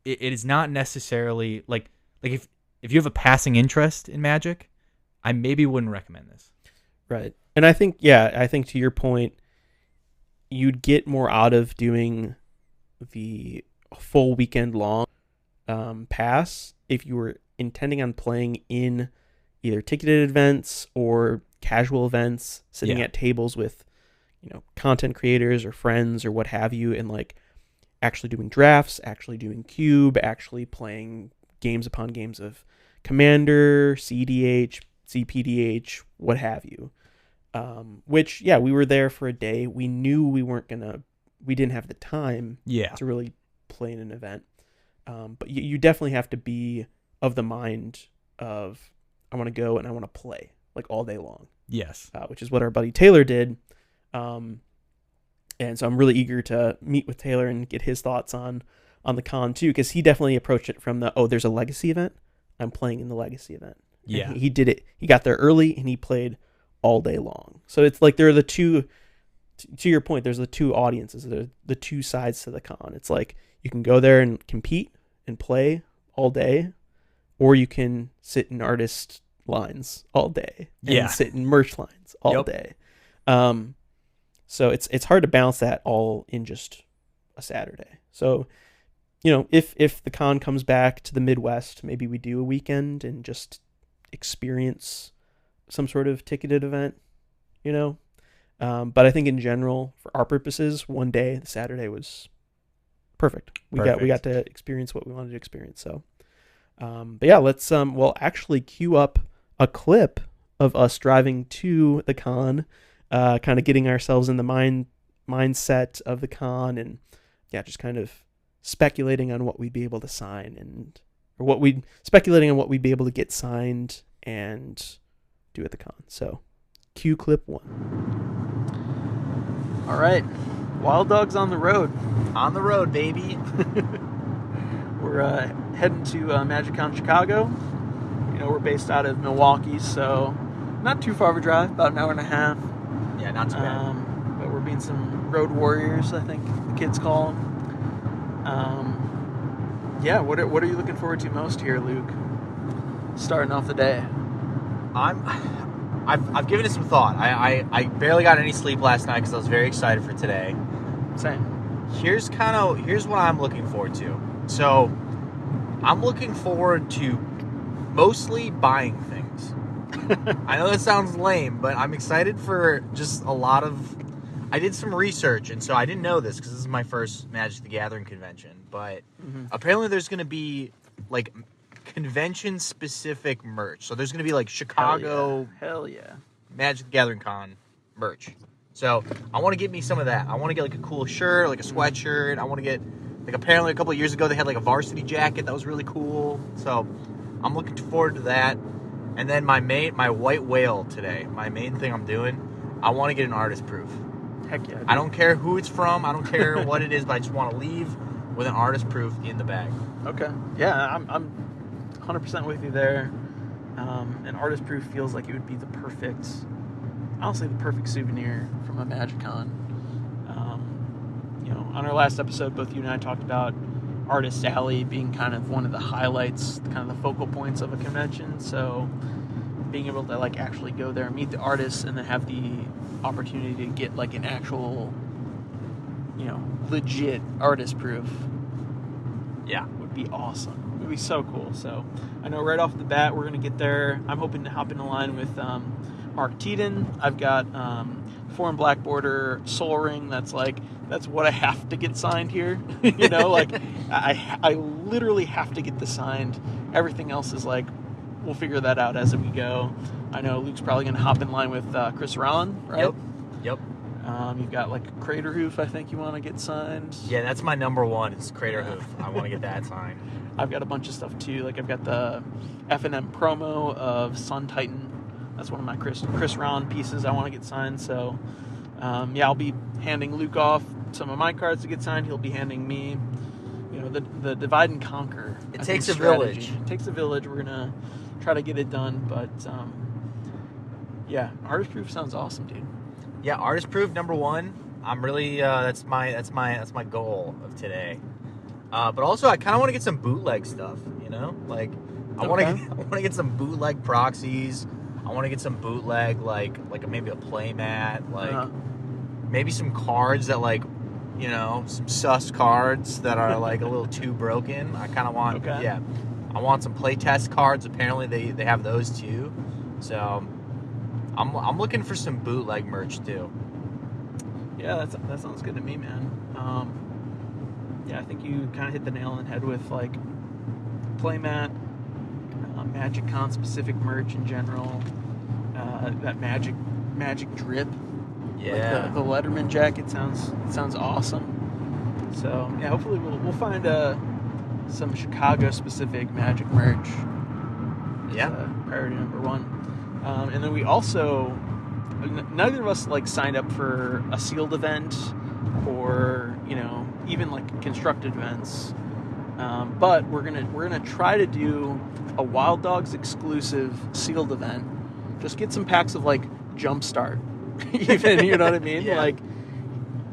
it is not necessarily like if you have a passing interest in Magic, I maybe wouldn't recommend this. Right. And I think to your point, you'd get more out of doing the full weekend long pass if you were intending on playing in either ticketed events or casual events, sitting at tables with, content creators or friends or what have you, and like actually doing drafts, actually doing cube, actually playing games upon games of Commander, CDH, CPDH, what have you. Which, we were there for a day. We knew we didn't have the time to really play in an event. But you definitely have to be of the mind of, I want to go and I want to play like all day long. Yes. Which is what our buddy Taylor did. And so I'm really eager to meet with Taylor and get his thoughts on the con too, because he definitely approached it from there's a legacy event. I'm playing in the legacy event. Yeah. And he did it. He got there early and he played all day long. So it's like there are the two, to your point, there's the two audiences, the two sides to the con. It's like you can go there and compete and play all day, or you can sit in artist lines all day and sit in merch lines all day. So it's hard to balance that all in just a Saturday. So, if the con comes back to the Midwest, maybe we do a weekend and just experience some sort of ticketed event, but I think in general, for our purposes, one day, the Saturday was perfect. We got to experience what we wanted to experience. So, but yeah, let's actually cue up a clip of us driving to the con, kind of getting ourselves in the mindset of the con, and just kind of speculating on what we'd be able to sign speculating on what we'd be able to get signed and do at the con. So, cue clip 1. All right, Wild Dogs on the road. On the road, baby. We're heading to MagicCon Chicago. We're based out of Milwaukee, so not too far of a drive, about an hour and a half. Yeah, not too bad. But we're being some road warriors, I think the kids call them. What are you looking forward to most here, Luke? Starting off the day. I'm I've given it some thought. I barely got any sleep last night because I was very excited for today. Same. Here's what I'm looking forward to. So, I'm looking forward to mostly buying things. I know that sounds lame, but I'm excited for just a lot of... I did some research, and so I didn't know this because this is my first Magic the Gathering convention, but apparently there's going to be, like, convention-specific merch. So there's going to be, like, Chicago... Hell yeah. Magic the Gathering Con merch. So I want to get me some of that. I want to get, like, a cool shirt, like a sweatshirt. I want to get... Like, apparently a couple of years ago they had, like, a varsity jacket that was really cool. So I'm looking forward to that. And then my white whale today, my main thing I'm doing, I want to get an artist proof. Heck yeah. Dude. I don't care who it's from. I don't care what it is, but I just want to leave with an artist proof in the bag. Okay. Yeah, I'm 100% with you there. An artist proof feels like it would be the perfect souvenir from a MagicCon. On our last episode, both you and I talked about Artist Alley being kind of one of the highlights, kind of the focal points of a convention. So being able to like actually go there and meet the artists and then have the opportunity to get like an actual, legit artist proof, would be awesome. It would be so cool. So I know right off the bat we're gonna get there. I'm hoping to hop in a line with Mark Teeden. I've got Foreign Black Border Soul Ring. That's what I have to get signed here. I literally have to get this signed. Everything else is like, we'll figure that out as we go. I know Luke's probably going to hop in line with Chris Rowan, right? Yep. You've got like Crater Hoof, I think you want to get signed. Yeah, that's my number one. It's Crater Hoof. I want to get that signed. I've got a bunch of stuff too. Like I've got the F&M promo of Sun Titan. That's one of my Chris Rowan pieces I want to get signed. So I'll be handing Luke off some of my cards to get signed. He'll be handing me, the divide and conquer. It takes a village. It takes a village. We're gonna try to get it done, but artist proof sounds awesome, dude. Yeah, artist proof number one. I'm really that's my goal of today. But also I kind of want to get some bootleg stuff. Like I want to get some bootleg proxies. I want to get some bootleg like maybe a playmat, like maybe some cards that some sus cards that are like a little too broken. I kind of want I want some playtest cards. Apparently they have those too. So I'm looking for some bootleg merch too. Yeah, that sounds good to me, man. I think you kind of hit the nail on the head with like playmat, MagicCon specific merch in general. That magic drip. Yeah. Like the Letterman jacket sounds awesome. So hopefully we'll find some Chicago specific Magic merch. Yeah. Priority number one. And then we also, neither of us signed up for a sealed event or even constructed events. But we're gonna try to do a Wild Dogs exclusive sealed event. Just get some packs of Jumpstart, even, you know what I mean? Yeah.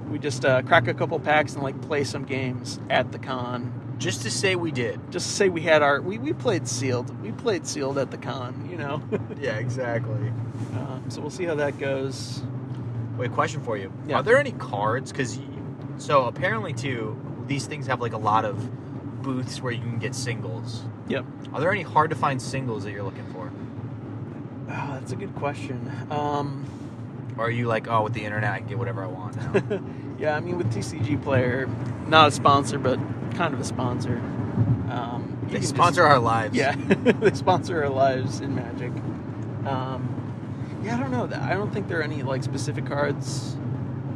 We just crack a couple packs and play some games at the con. Just to say we did. Just to say we had we played sealed. We played sealed at the con, Yeah, exactly. So we'll see how that goes. Wait, question for you. Yeah. Are there any cards? So apparently too, these things have a lot of booths where you can get singles. Yep. Are there any hard to find singles that you're looking for? Oh, that's a good question. Or are you with the internet I can get whatever I want now? Yeah, I mean with TCG Player, not a sponsor, but kind of a sponsor. They sponsor our lives. Yeah, they sponsor our lives in Magic. I don't know. I don't think there are any specific cards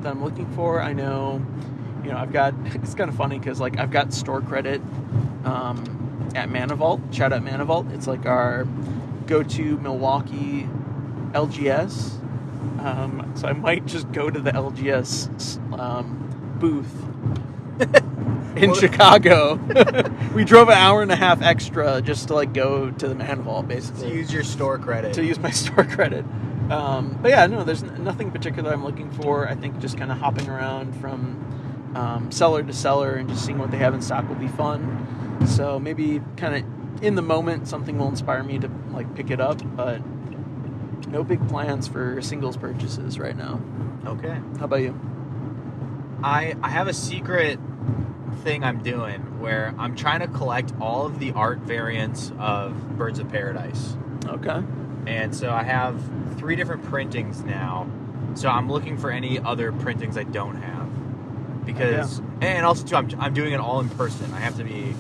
that I'm looking for. I know, I've got. It's kind of funny because I've got store credit at Mana Vault. Shout out Mana Vault. It's our go-to Milwaukee LGS. So I might just go to the LGS booth in Chicago. We drove an hour and a half extra just to go to the Man Vault, basically. To use your store credit. To use my store credit. But yeah, no, there's nothing particular I'm looking for. I think just kind of hopping around from seller to seller and just seeing what they have in stock will be fun. So maybe kind of in the moment something will inspire me to pick it up, but No big plans for singles purchases right now. Okay. How about you? I have a secret thing I'm doing where I'm trying to collect all of the art variants of Birds of Paradise. Okay. And so I have 3 different printings now. So I'm looking for any other printings I don't have. Because and also too I'm doing it all in person. I have to be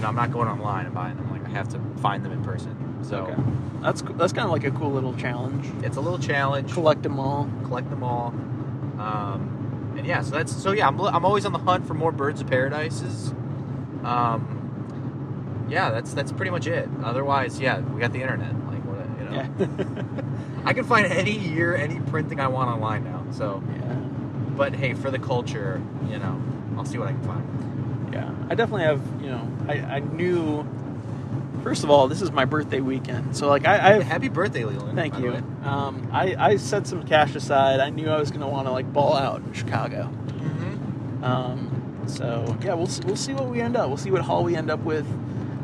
I'm not going online and buying them. Like I have to find them in person. So that's kind of like a cool little challenge. It's a little challenge. Collect them all. And yeah, I'm always on the hunt for more Birds of Paradises. Yeah, that's pretty much it. Otherwise, yeah, we got the internet. Like what, Yeah. I can find any printing I want online now. So Yeah. But hey, for the culture, I'll see what I can find. Yeah. I definitely have, I knew. First of all, this is my birthday weekend, so like I Happy birthday, Leland. Thank you. I set some cash aside. I knew I was gonna want to like ball out in Chicago. Mm-hmm. So yeah, we'll see what we end up. We'll see what haul we end up with.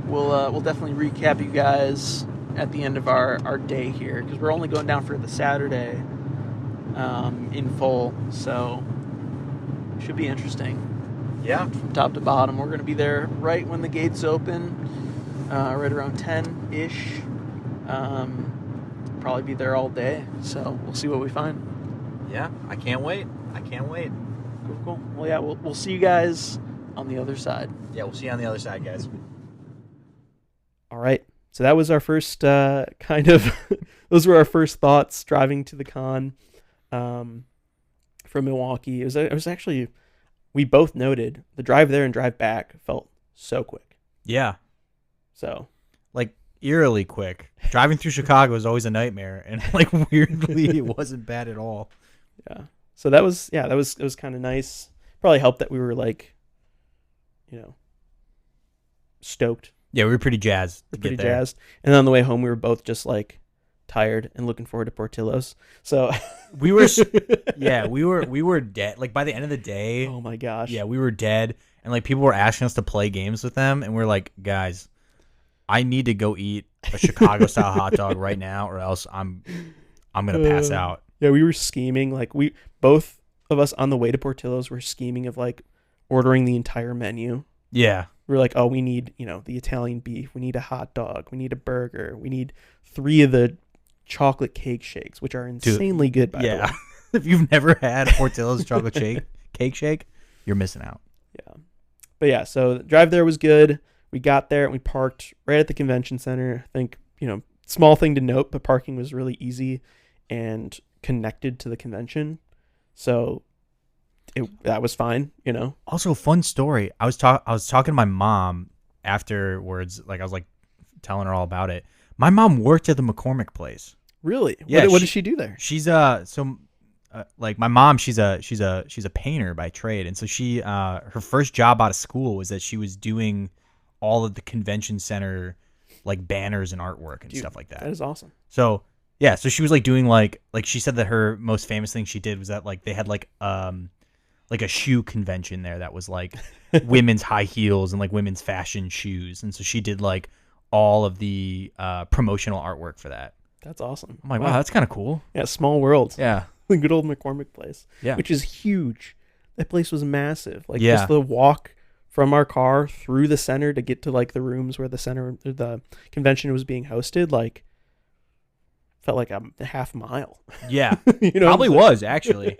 We'll definitely recap you guys at the end of our day here because we're only going down for the Saturday in full. So should be interesting. Yeah. From top to bottom, we're gonna be there right when the gates open. Right around 10-ish. Probably be there all day, so we'll see what we find. Yeah, I can't wait. Cool. Well, yeah, we'll see you guys on the other side. Yeah, we'll see you on the other side, guys. All right. So that was our first those were our first thoughts driving to the con from Milwaukee. It was actually, we both noted the drive there and drive back felt so quick. Yeah. So, like, eerily quick. Driving through Chicago is always a nightmare, and like weirdly, it wasn't bad at all. Yeah. So that was kind of nice. Probably helped that we were like, stoked. Yeah, we were pretty jazzed. Pretty jazzed. And then on the way home, we were both just like tired and looking forward to Portillo's. So we were dead. Like by the end of the day, oh my gosh. Yeah, we were dead, and like people were asking us to play games with them, and we're like, guys, I need to go eat a Chicago style hot dog right now, or else I'm gonna pass out. Yeah, we were scheming. Like both of us on the way to Portillo's were scheming of like ordering the entire menu. Yeah. We were like, oh, we need, the Italian beef. We need a hot dog. We need a burger. We need 3 of the chocolate cake shakes, which are insanely good, by the way. If you've never had Portillo's chocolate cake shake, you're missing out. Yeah. But yeah, so the drive there was good. We got there and we parked right at the convention center. I think, small thing to note, but parking was really easy and connected to the convention. So that was fine, Also, fun story. I was talking to my mom afterwards. Like I was like telling her all about it. My mom worked at the McCormick place. Really? Yeah. What does she do there? She's like my mom. She's a painter by trade, and so she her first job out of school was that she was doing all of the convention center like banners and artwork and stuff like that. That is awesome. So yeah, so she was like doing like she said that her most famous thing she did was that like they had like a shoe convention there that was like women's high heels and like women's fashion shoes, and so she did like all of the promotional artwork for that. That's awesome. I'm like, wow, that's kind of cool. Yeah, small world. Yeah, the good old McCormick place. Yeah, which is huge. That place was massive. Like yeah. Just the walk from our car through the center to get to like the rooms where the convention was being hosted, like felt like a half mile. Yeah, probably was actually.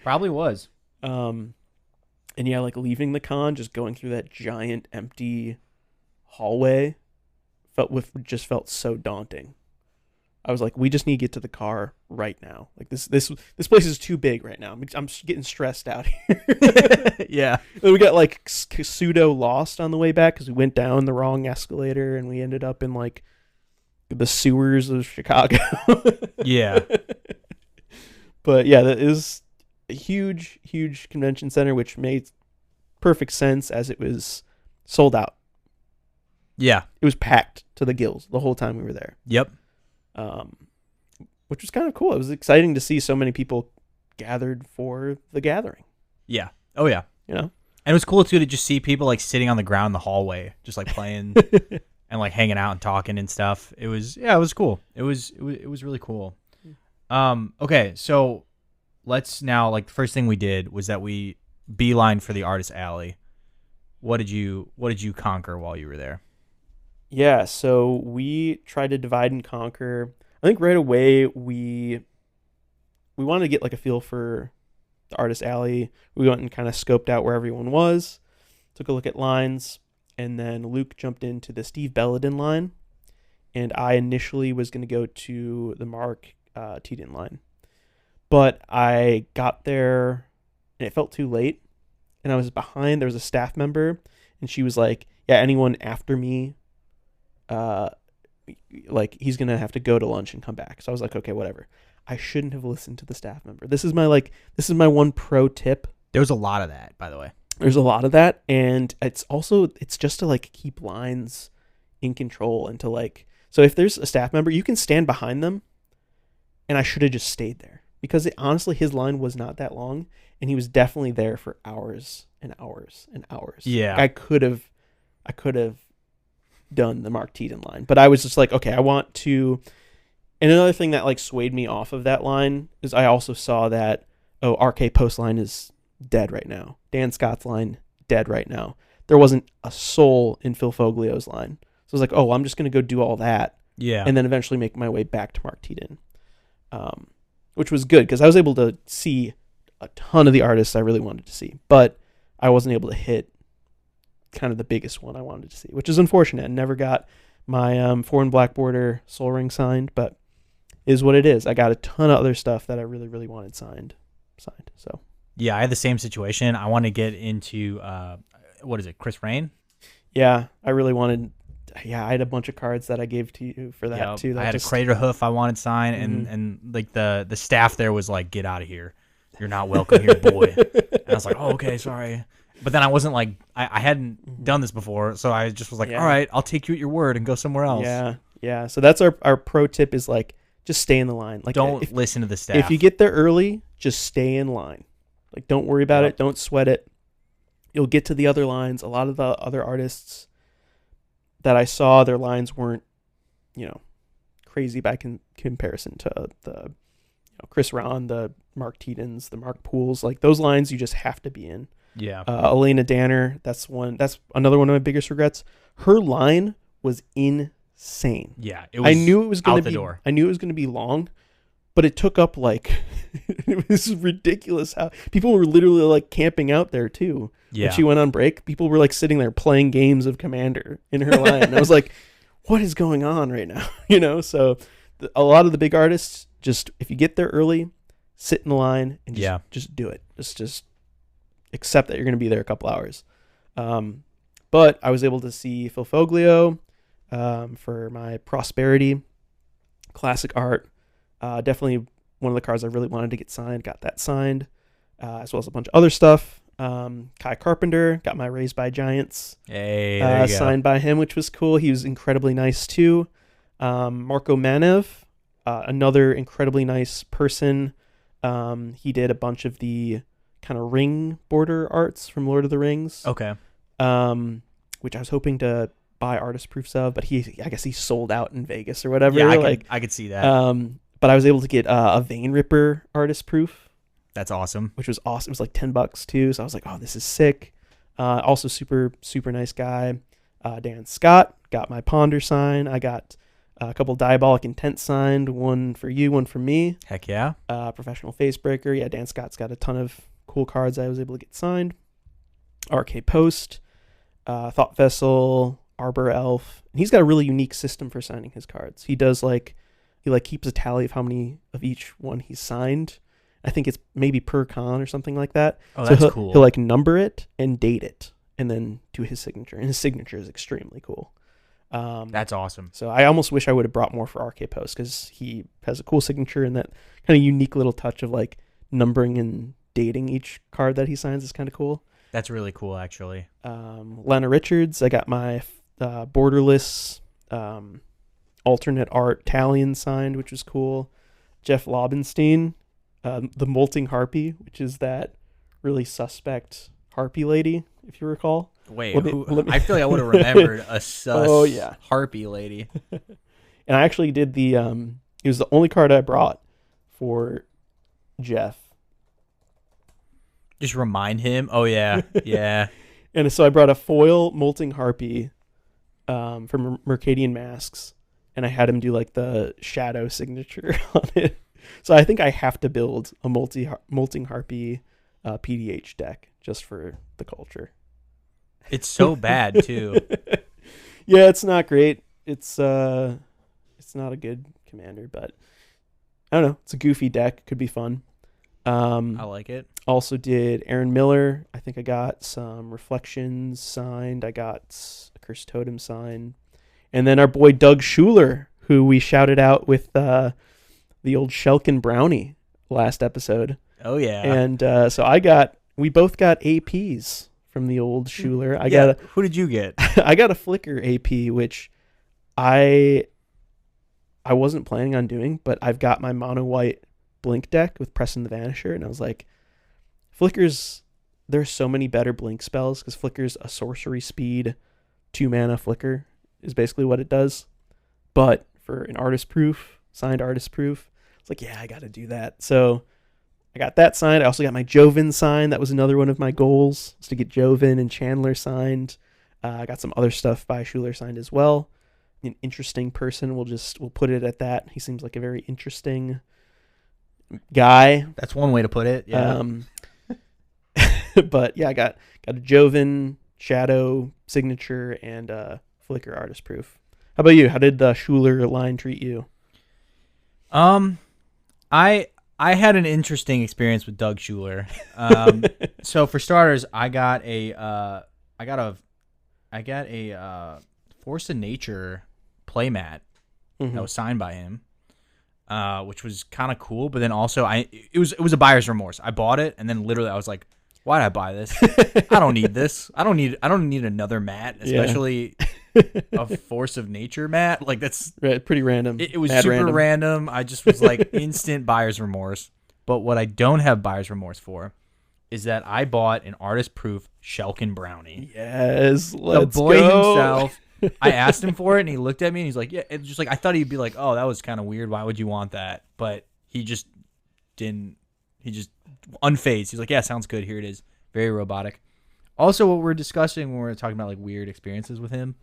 Probably was. And yeah, like leaving the con, just going through that giant empty hallway felt so daunting. I was like, we just need to get to the car right now. Like this place is too big right now. I'm getting stressed out here. Yeah. And we got like pseudo lost on the way back because we went down the wrong escalator and we ended up in like the sewers of Chicago. Yeah. But yeah, that is a huge, huge convention center, which made perfect sense as it was sold out. Yeah. It was packed to the gills the whole time we were there. Yep. Which was kind of cool. It was exciting to see so many people gathered for the gathering. Yeah. Oh, yeah. And it was cool, too, to just see people, like, sitting on the ground in the hallway, just, like, playing and like hanging out and talking and stuff. It was cool. It was really cool. Okay, so let's now, like, the first thing we did was that we beeline for the artist alley. What did you conquer while you were there? Yeah, so we tried to divide and conquer. I think right away we wanted to get like a feel for the artist alley. We went and kind of scoped out where everyone was, took a look at lines, and then Luke jumped into the Steve Belladin line, and I initially was going to go to the Mark Teden line. But I got there, and it felt too late, and I was behind. There was a staff member, and she was like, yeah, anyone after me, like, he's going to have to go to lunch and come back. So I was like, okay, whatever. I shouldn't have listened to the staff member. This is my one pro tip. There was a lot of that, by the way. There's a lot of that, and it's just to like keep lines in control and to like, so if there's a staff member, you can stand behind them, and I should have just stayed there because honestly his line was not that long, and he was definitely there for hours and hours and hours. Yeah. Like, I could have done the Mark Teden line, but I was just like, okay, I want to. And another thing that like swayed me off of that line is I also saw that, RK Post line is dead right now. Dan Scott's line dead right now. There wasn't a soul in Phil Foglio's line. So I was like, I'm just going to go do all that. Yeah. And then eventually make my way back to Mark Teden, which was good because I was able to see a ton of the artists I really wanted to see, but I wasn't able to hit kind of the biggest one I wanted to see, which is unfortunate. I never got my Foreign Black Border Soul Ring signed, but is what it is. I got a ton of other stuff that I really, really wanted signed. So yeah, I had the same situation. I want to get into what is it, Chris Rain? Yeah, I really wanted. Yeah, I had a bunch of cards that I gave to you for that too. That I had a Crater Hoof I wanted signed, and like the staff there was like, "Get out of here! You're not welcome here, boy." And I was like, "Oh, okay, sorry." But then I wasn't like I hadn't done this before, so I just was like, "All right, I'll take you at your word and go somewhere else." Yeah. So that's our pro tip is like, just stay in the line. Like, don't listen to the staff. If you get there early, just stay in line. Like, don't worry about it. Don't sweat it. You'll get to the other lines. A lot of the other artists that I saw, their lines weren't, crazy by comparison to the Chris Ron, the Mark Tedens, the Mark Pools. Like, those lines you just have to be in. Yeah. Elena Danner, that's another one of my biggest regrets. Her line was insane. Yeah, it was. I knew it was going to be. Door. I knew it was going to be long, but it took up like it was ridiculous how people were literally like camping out there too. Yeah. When she went on break, people were like sitting there playing games of Commander in her line. And I was like, what is going on right now? So a lot of the big artists, just if you get there early, sit in the line and just do it. Just accept that you're going to be there a couple hours. But I was able to see Phil Foglio for my Prosperity classic art. Definitely one of the cards I really wanted to get signed. Got that signed, as well as a bunch of other stuff. Kai Carpenter, got my Raised by Giants signed by him, which was cool. He was incredibly nice too. Marco Manev, another incredibly nice person. He did a bunch of the kind of ring border arts from Lord of the Rings. Okay. Which I was hoping to buy artist proofs of, but I guess he sold out in Vegas or whatever. Yeah, I could see that. But I was able to get a Vein Ripper artist proof. That's awesome. Which was awesome. It was like $10 too. So I was like, oh, this is sick. Also super, super nice guy. Dan Scott got my Ponder sign. I got a couple Diabolic Intent signed. One for you, one for me. Heck yeah. Professional Facebreaker. Yeah, Dan Scott's got a ton of cool cards I was able to get signed. RK Post. Thought Vessel. Arbor Elf. And he's got a really unique system for signing his cards. He does he keeps a tally of how many of each one he's signed. I think it's maybe per con or something like that. Oh, so that's cool. He'll number it and date it and then do his signature. And his signature is extremely cool. That's awesome. So I almost wish I would have brought more for RK Post because he has a cool signature, and that kind of unique little touch of numbering and dating each card that he signs is kind of cool. That's really cool, actually. Lana Richards, I got my borderless alternate art Talion signed, which was cool. Jeff Lobenstein, the Molting Harpy, which is that really suspect harpy lady, if you recall. Wait, Let me- who, let me- I feel like I would have remembered a sus Oh, yeah. harpy lady. And I actually did the it was the only card I brought for Jeff. Just remind him. Oh yeah, yeah. And so I brought a foil molting harpy from Mercadian Masks, and I had him do like the shadow signature on it. So I think I have to build a molting harpy PDH deck just for the culture. It's so bad too. Yeah, it's not great. It's not a good commander, but I don't know. It's a goofy deck. Could be fun. I like it. Also did Aaron Miller. I think I got some Reflections signed. I got a Cursed Totem signed. And then our boy Doug Schuler, who we shouted out with the old Shelkin Brownie last episode. Oh yeah. And so we both got APs from the old Schuler. Who did you get? I got a Flicker AP, which I wasn't planning on doing, but I've got my mono white Blink deck with Preston the Vanisher, and I was like, Flicker's, there's so many better Blink spells, because Flicker's a sorcery speed 2 mana Flicker is basically what it does. But for an artist proof, signed artist proof, it's like, yeah, I got to do that. So I got that signed. I also got my Joven signed. That was another one of my goals, was to get Joven and Chandler signed. I got some other stuff by Schuler signed as well. An interesting person. We'll put it at that. He seems like a very interesting guy. That's one way to put it. Yeah. But yeah, I got a Joven Shadow signature and Flicker artist proof. How about you? How did the Schuler line treat you? I had an interesting experience with Doug Schuler. So for starters, I got a Force of Nature playmat that was signed by him, which was kind of cool. But then also, it was a buyer's remorse. I bought it, and then literally I was like, "Why did I buy this? I don't need this. I don't need another mat, especially a Force of Nature mat. Like that's pretty random. It was super random. I just was like instant buyer's remorse. But what I don't have buyer's remorse for is that I bought an artist proof Shelkin Brownie. Yes, let's the boy go. himself. I asked him for it, and he looked at me, and he's like, "Yeah." It's just like I thought he'd be like, "Oh, that was kind of weird. Why would you want that?" But he just didn't. He just unfazed. He's like, "Yeah, sounds good. Here it is." Very robotic. Also, what we're discussing when we're talking about like weird experiences with him.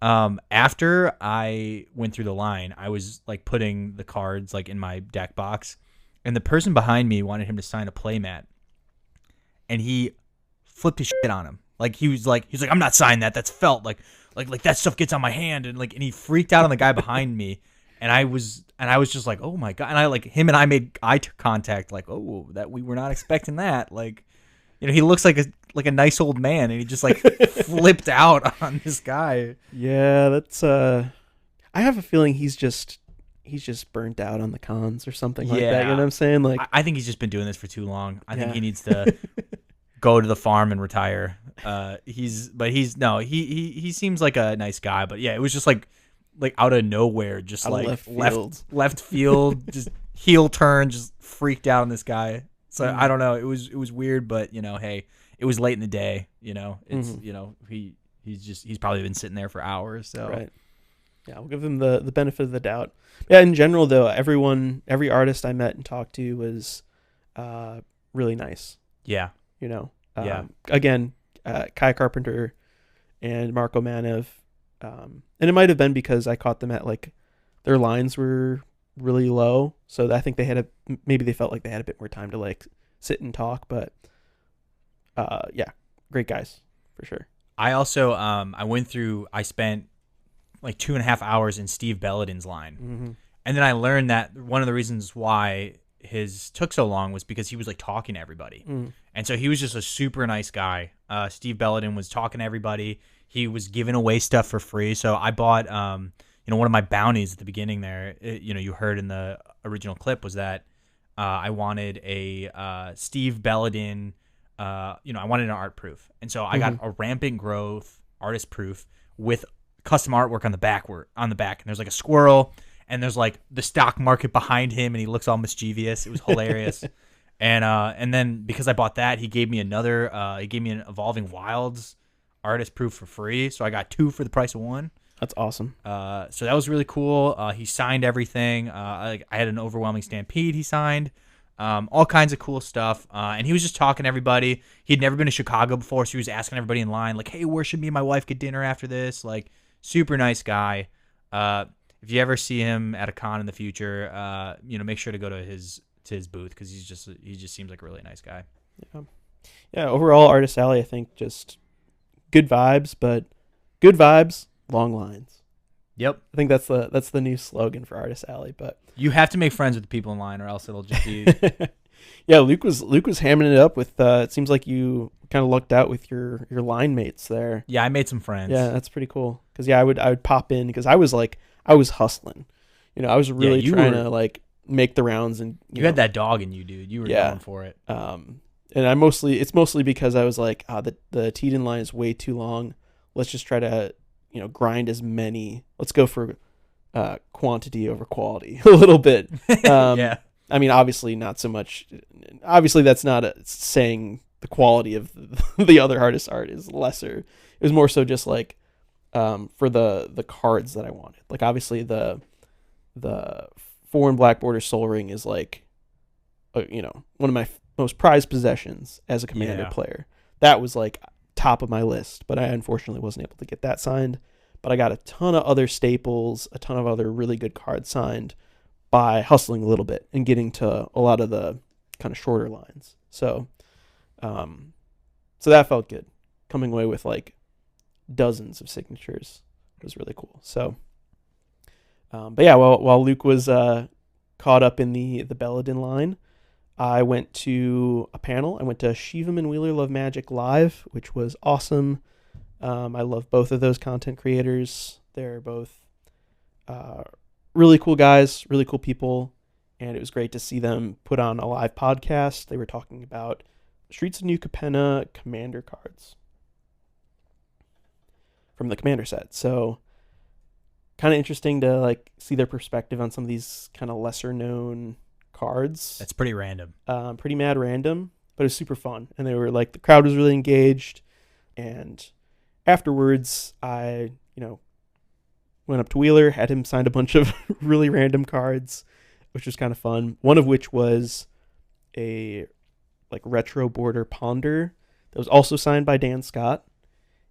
After I went through the line, I was like putting the cards like in my deck box, and the person behind me wanted him to sign a playmat, and he flipped his shit on him. Like he was like, "I'm not signing that. That's felt like that stuff gets on my hand," and he freaked out on the guy behind me, and I was just like, "Oh my god!" And I made eye contact, like, "Oh, that we were not expecting that." Like, he looks like a nice old man, and he just like flipped out on this guy. Yeah, that's I have a feeling he's just burnt out on the cons or something like that. You know what I'm saying? Like, I think he's just been doing this for too long. I think he needs to go to the farm and retire. He seems like a nice guy, but yeah, it was just like out of nowhere, just out like of left field, just heel turn, just freaked out on this guy. So I don't know. It was weird, but hey, it was late in the day. It's he's probably been sitting there for hours. So right. Yeah, we'll give him the benefit of the doubt. Yeah, in general though, every artist I met and talked to was really nice. Yeah. Again, Kai Carpenter and Marco Manev, and it might have been because I caught them at like their lines were really low, so I think maybe they felt like they had a bit more time to like sit and talk. But yeah, great guys for sure. I also I spent like 2.5 hours in Steve Belladin's line, and then I learned that one of the reasons why his took so long was because he was like talking to everybody. And so he was just a super nice guy. Steve Belladin was talking to everybody. He was giving away stuff for free. So I bought one of my bounties at the beginning there, you heard in the original clip, was that I wanted a Steve Belladin, I wanted an art proof. And so I got a Rampant Growth artist proof with custom artwork on the back. And there's like a squirrel, and there's like the stock market behind him, and he looks all mischievous. It was hilarious. And then because I bought that, he gave me an Evolving Wilds artist proof for free, so I got 2 for the price of 1. That's awesome. So that was really cool. He signed everything. I had an overwhelming stampede he signed. All kinds of cool stuff. And he was just talking to everybody. He'd never been to Chicago before, so he was asking everybody in line, like, hey, where should me and my wife get dinner after this? Like, super nice guy. If you ever see him at a con in the future, make sure to go to his booth, because he just seems like a really nice guy. Yeah. Overall, Artist Alley, I think, just good vibes, but good vibes, long lines. Yep. I think that's the new slogan for Artist Alley. But you have to make friends with the people in line, or else it'll just be. Yeah, Luke was hamming it up with. It seems like you kind of lucked out with your line mates there. Yeah, I made some friends. Yeah, that's pretty cool. Because I would pop in, because I was hustling. I was really trying to like make the rounds, and you had that dog in you, dude. You were going for it. And it's mostly because I was like, the Teeden line is way too long. Let's just try to grind as many. Let's go for quantity over quality a little bit. Yeah. I mean, obviously not so much. Obviously, that's not saying the quality of the other artist's art is lesser. It was more so just like for the cards that I wanted. Like, obviously the 4 and black border Soul Ring is like, one of my most prized possessions as a Commander player. That was like top of my list, but I unfortunately wasn't able to get that signed. But I got a ton of other staples, a ton of other really good cards signed by hustling a little bit and getting to a lot of the kind of shorter lines. So that felt good. Coming away with like dozens of signatures was really cool. So, but yeah, while Luke was caught up in the Belladin line, I went to a panel. I went to Shivam and Wheeler Love Magic Live, which was awesome. I love both of those content creators. They're both really cool guys, really cool people, and it was great to see them put on a live podcast. They were talking about Streets of New Capenna Commander cards from the Commander set. So kind of interesting to like see their perspective on some of these kind of lesser known cards. That's pretty random. Pretty mad random, but it was super fun. And they were like, the crowd was really engaged. And afterwards, I, went up to Wheeler, had him sign a bunch of really random cards, which was kind of fun. One of which was a like retro border Ponder that was also signed by Dan Scott.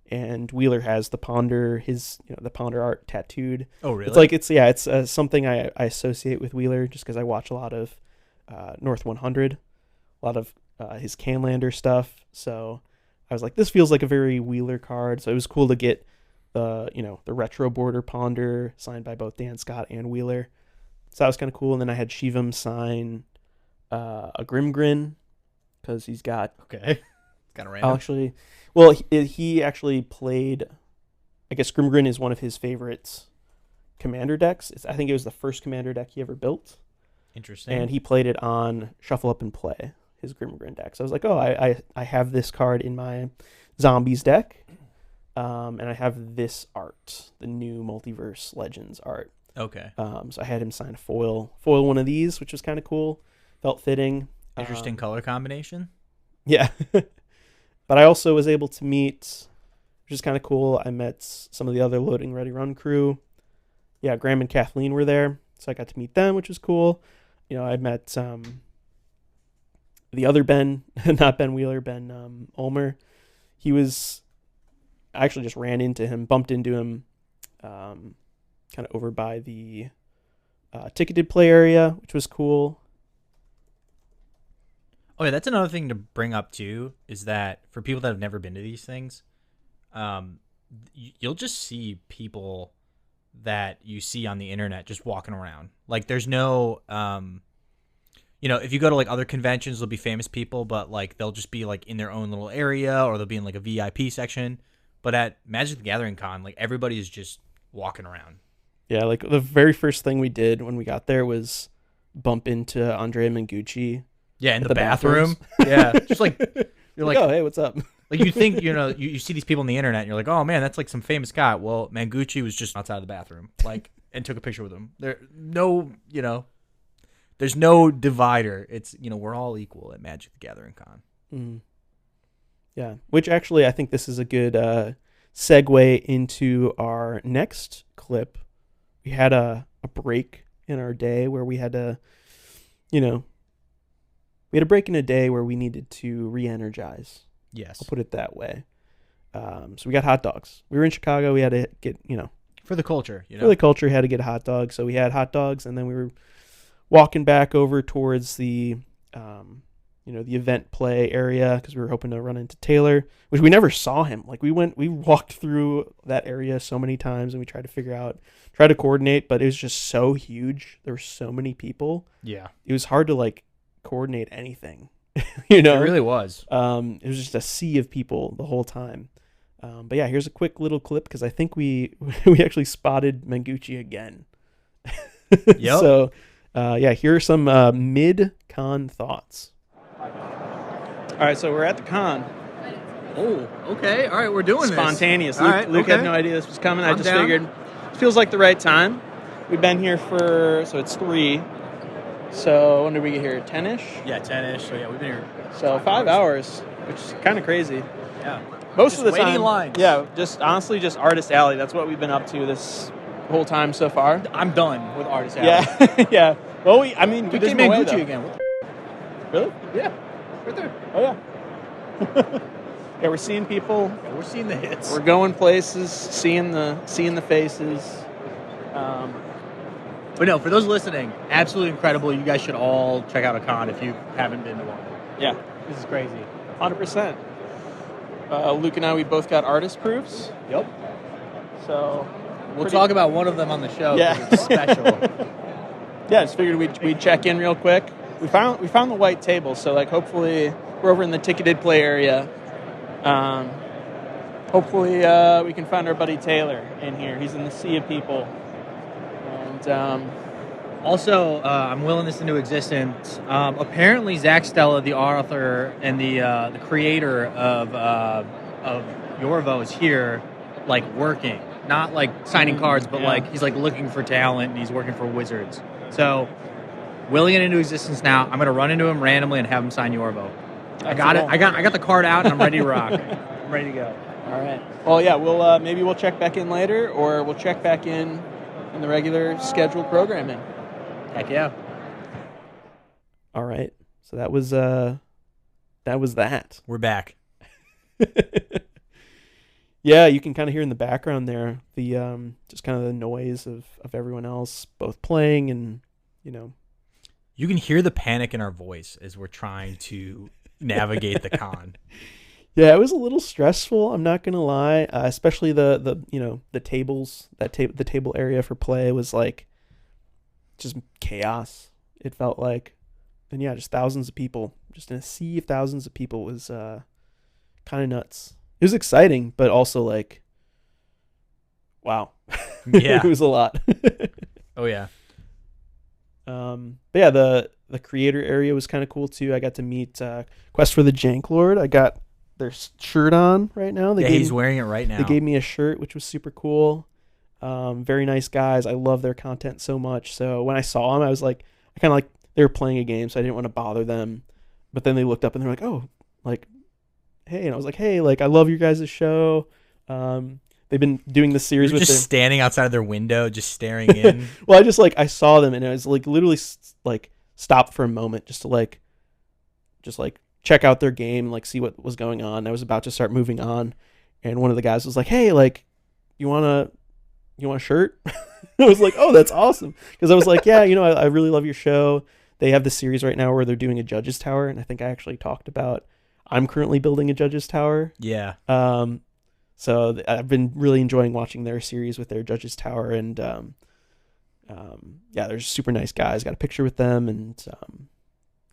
And Wheeler has the Ponder, the Ponder art tattooed. Oh, really? It's something I associate with Wheeler just because I watch a lot of North 100, a lot of his Canlander stuff. So I was like, this feels like a very Wheeler card. So it was cool to get the retro border Ponder signed by both Dan Scott and Wheeler. So that was kind of cool. And then I had Shivam sign a Grimgrin because he's got... Okay. Kind of random. He actually played... I guess Grimgrin is one of his favorites Commander decks. I think it was the first Commander deck he ever built. Interesting. And he played it on Shuffle Up and Play, his Grimgrin deck. So I was like, I have this card in my Zombies deck. And I have this art, the new Multiverse Legends art. Okay. So I had him sign a foil one of these, which was kind of cool. Felt fitting. Interesting color combination. Yeah. But I also was able to meet, which is kind of cool, I met some of the other Loading Ready Run crew. Yeah, Graham and Kathleen were there, so I got to meet them, which was cool. I met the other Ben, not Ben Wheeler, Ben Ulmer. I actually just ran into him, bumped into him kind of over by the ticketed play area, which was cool. Oh, yeah, that's another thing to bring up, too, is that for people that have never been to these things, you'll just see people that you see on the internet just walking around. Like, there's no, if you go to, like, other conventions, there'll be famous people, but, like, they'll just be, like, in their own little area, or they'll be in, like, a VIP section. But at Magic the Gathering Con, like, everybody is just walking around. Yeah, like, the very first thing we did when we got there was bump into Andrea Mengucci. Yeah, in the bathroom. Yeah, just like you're like, oh, hey, what's up? Like you think you see these people on the internet, and you're like, oh man, that's like some famous guy. Well, Mangucci was just outside the bathroom, like, and took a picture with him. There's no divider. It's we're all equal at Magic the Gathering Con. Mm. Yeah, which actually I think this is a good segue into our next clip. We had a break in our day where we had to, we had a break in a day where we needed to re-energize. Yes. I'll put it that way. So we got hot dogs. We were in Chicago. We had to get, For the culture, for the culture, we had to get a hot dog. So we had hot dogs, and then we were walking back over towards the the event play area because we were hoping to run into Taylor, which we never saw him. Like we walked through that area so many times and we tried to coordinate, but it was just so huge. There were so many people. Yeah. It was hard to like coordinate anything. It really was. It was just a sea of people the whole time. But yeah, here's a quick little clip because I think we actually spotted Mengucci again. Yep. So here are some mid-con thoughts. All right, so we're at the con. Oh, okay. All right, we're doing Spontaneous. this. Spontaneous. Luke had no idea this was coming. I just down. figured it feels like the right time. We've been here so it's 3. So when did we get here? 10-ish? Yeah, 10-ish. So yeah, we've been here. So 5 hours, which is kind of crazy. Yeah. Most Just of the waiting time. in lines. Yeah, just honestly just Artist Alley. That's what we've been up to this whole time so far. I'm done with Artist Alley. Yeah. Yeah. Well, we came away, though. again. What Really? Yeah. Right there. Oh, yeah. Yeah, we're seeing people. Yeah, we're seeing the hits. We're going places, seeing the faces. But no, for those listening, absolutely incredible. You guys should all check out a con if you haven't been to one. Yeah. This is crazy. 100%. Luke and I, we both got artist proofs. Yep. So We'll talk about one of them on the show. Yeah. 'Cause it's special. yeah, just figured we'd check in real quick. We found the white table, so like hopefully we're over in the ticketed play area. Hopefully we can find our buddy Taylor in here. He's in the sea of people. And Also, I'm willing this into existence. Apparently, Zach Stella, the author and the creator of Yorvo, is here, like working, not like signing cards, but like he's like looking for talent and he's working for Wizards. So, willing it into existence now. I'm gonna run into him randomly and have him sign Yorvo. I got it. I got the card out and I'm ready to rock. I'm ready to go. All right. Well, yeah, we'll maybe we'll check back in later, or we'll check back in the regular scheduled programming. Heck yeah. All right. So that was that. We're back. Yeah, you can kind of hear in the background there the just kind of the noise of everyone else both playing and You can hear the panic in our voice as we're trying to navigate the con. Yeah, it was a little stressful. I'm not gonna lie, especially the tables. The table area for play was like just chaos. It felt like, and yeah, just thousands of people, just in a sea of thousands of people was kind of nuts. It was exciting, but also like, wow, Yeah, it was a lot. Oh yeah. But yeah, the creator area was kind of cool too. I got to meet Quest for the Jank Lord. I got their shirt on right now. He's wearing it right now. They gave me a shirt, which was super cool. Very nice guys. I love their content so much. So when I saw them, I was like, I kind of like they were playing a game, so I didn't want to bother them. But then they looked up and they're like, oh, like, hey. And I was like, hey, like, I love your guys' show. They've been doing this series with just standing outside of their window, just staring in. Well, I saw them and I was like literally like stopped for a moment just to just check out their game and like see what was going on. I was about to start moving on, and one of the guys was like, "Hey, like, you want a shirt?" I was like, "Oh, that's awesome!" Because I was like, "Yeah, I really love your show." They have this series right now where they're doing a judges tower, and I think I actually talked about I'm currently building a judges tower. Yeah. So I've been really enjoying watching their series with their judges tower, and yeah, they're super nice guys. Got a picture with them, and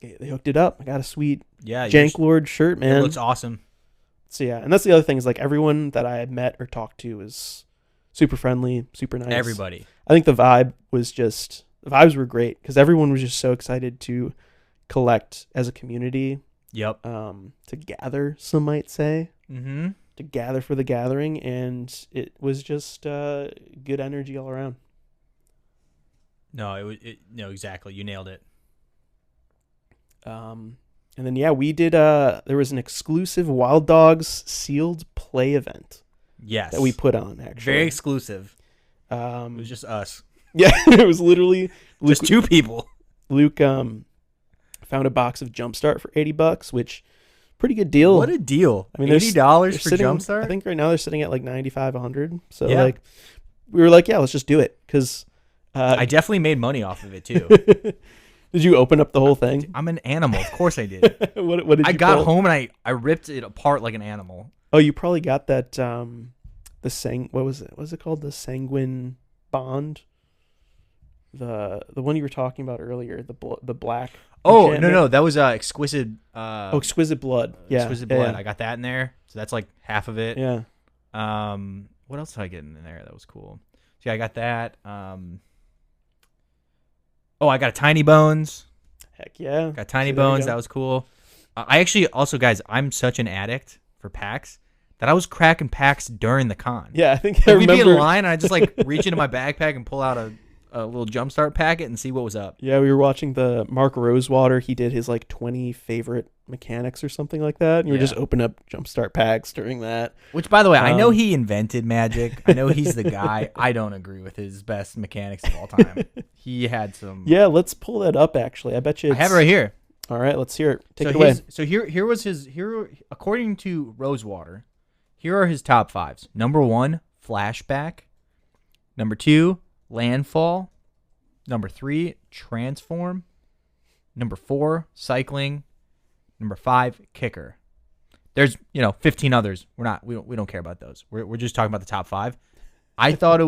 they hooked it up. I got a sweet Jank Lord shirt, man. It looks awesome. So yeah, and that's the other thing is like everyone that I had met or talked to was super friendly, super nice. Everybody. I think the vibes were great because everyone was just so excited to collect as a community. Yep. To gather, some might say. Mm-hmm. To gather for the gathering, and it was just good energy all around. No, no, exactly. You nailed it. And then, yeah, we did, there was an exclusive Wild Dogs sealed play event Yes. that we put on, actually. Very exclusive. It Um, was just us. yeah, it was literally Luke, Just two people. Luke found a box of Jumpstart for $80, which pretty good deal. What a deal. I mean, they're $80 for sitting, Jumpstart? I think right now they're sitting at like 95, 100. So Yeah. like, we were like, yeah, let's just do it. Because I definitely made money off of it, too. did you open up the whole thing? I'm an animal. Of course I did. What did you I got pull? home and I ripped it apart like an animal. Oh, you probably got that what was it? What was it called? The Sanguine Bond. The one you were talking about earlier, the black. Oh, enchantment? no. That was Exquisite. Exquisite Blood. Yeah, Exquisite yeah, Blood. yeah. I got that in there. So that's like half of it. Yeah. What else did I get in there that was cool? So yeah, I got that. I got a Tiny Bones. Heck yeah. Got Tiny See, there we Bones. go. That was cool. I actually also, guys, I'm such an addict for packs that I was cracking packs during the con. Yeah, I think I Like, we'd remember. be in line and I just like reach into my backpack and pull out a little Jumpstart packet and see what was up. Yeah, we were watching the Mark Rosewater. He did his like 20 favorite mechanics or something like that. And you were just opening up Jumpstart packs during that. Which, by the way, I know Um, he invented Magic. I know he's the guy. I don't agree with his best mechanics of all time. He had some. Yeah, let's pull that up. Actually, I bet you. I have it right here. All right, let's hear it. Take so it away. So here was his according to Rosewater. Here are his top fives. Number 1, Flashback. Number 2, Landfall. Number 3, Transform. Number 4, Cycling. Number 5, Kicker. There's 15 others. We don't care about those. We're just talking about the top 5. I thought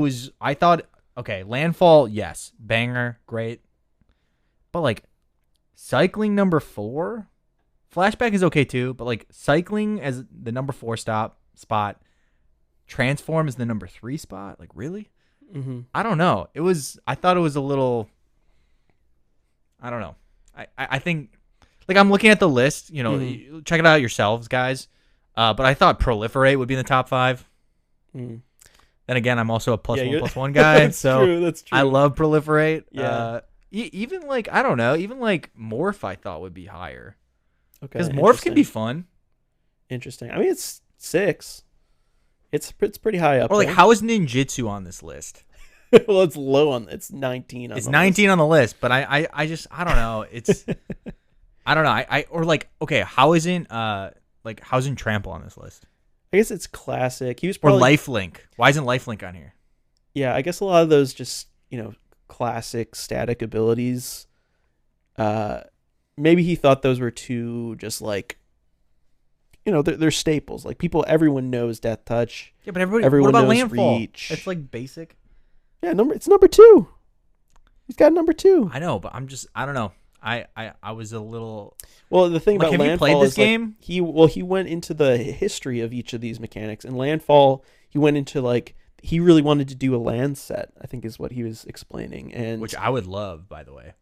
okay, Landfall, yes, banger, great. But like Cycling number 4, Flashback is okay too, but like Cycling as the number 4 spot, Transform is the number 3 spot. Like, really? Mm-hmm. I don't know. I thought it was a little. I don't know. I think, like, I'm looking at the list. Check it out yourselves, guys. But I thought Proliferate would be in the top 5. Mm. Then again, I'm also a plus Yeah, 1+1 guy, That's so true. That's true. I love Proliferate. Yeah. Even like, I don't know. Even like Morph, I thought would be higher Okay, because Morph can be fun. interesting. I mean, it's 6. It's pretty high up. Or like, there. how is Ninjutsu on this list? Well, it's low on. It's 19. On It's the 19 on the list, but I don't know. It's I don't know. Or like, okay, how's Trample on this list? I guess it's classic. He was Or probably Lifelink. Why isn't Lifelink on here? Yeah, I guess a lot of those just classic static abilities. Maybe he thought those were too just like. They're staples. Like everyone knows Death Touch. Yeah, but everyone Everyone what about knows Landfall? Reach. It's like basic. Yeah, it's number 2. He's got number 2. I know, but I don't know. I was a little. Well, the thing Like, about have you Landfall played this is like, game? he went into the history of each of these mechanics. And Landfall, he went into like he really wanted to do a land set, I think is what he was explaining. And Which I would love, by the way.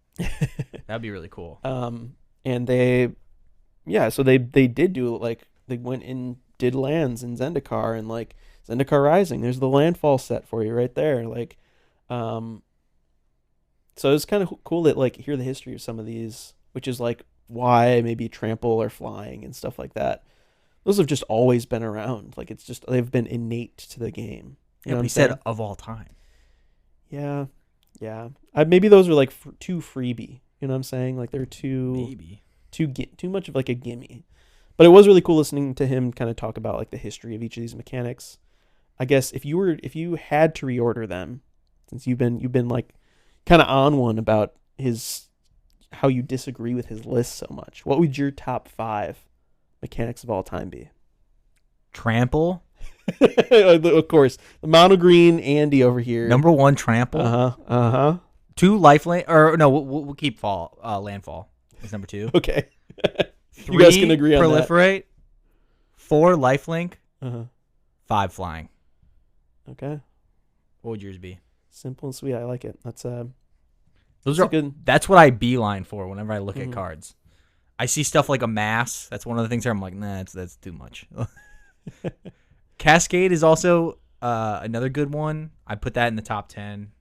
That'd be really cool. And so they did do like they went and did lands in Zendikar and like Zendikar Rising. There's the Landfall set for you right there. Like, so it's kind of cool that like hear the history of some of these, which is like why maybe Trample or Flying and stuff like that. Those have just always been around. Like it's just they've been innate to the game. You know but what he I'm said saying? of all time. Yeah. Maybe those are like too freebie. You know what I'm saying? Like they're Maybe. too much of like a gimme. But it was really cool listening to him kind of talk about like the history of each of these mechanics. I guess if you had to reorder them, since you've been like kind of on one about how you disagree with his list so much, what would your top 5 mechanics of all time be? Trample. Of course, the mono green Andy over here. Number 1, Trample. 2, Lifelink. Or no, we'll keep Landfall is number 2. Okay. 3, You guys can agree on Proliferate. 4, Lifelink. that. 5, Flying. Okay. What would yours be? Simple and sweet. I like it. That's Those that's are a good. That's what I beeline for whenever I look Mhm. at cards. I see stuff like a mass. That's one of the things where I'm like, nah, that's too much. Cascade is also another good one. I put that in the top 10.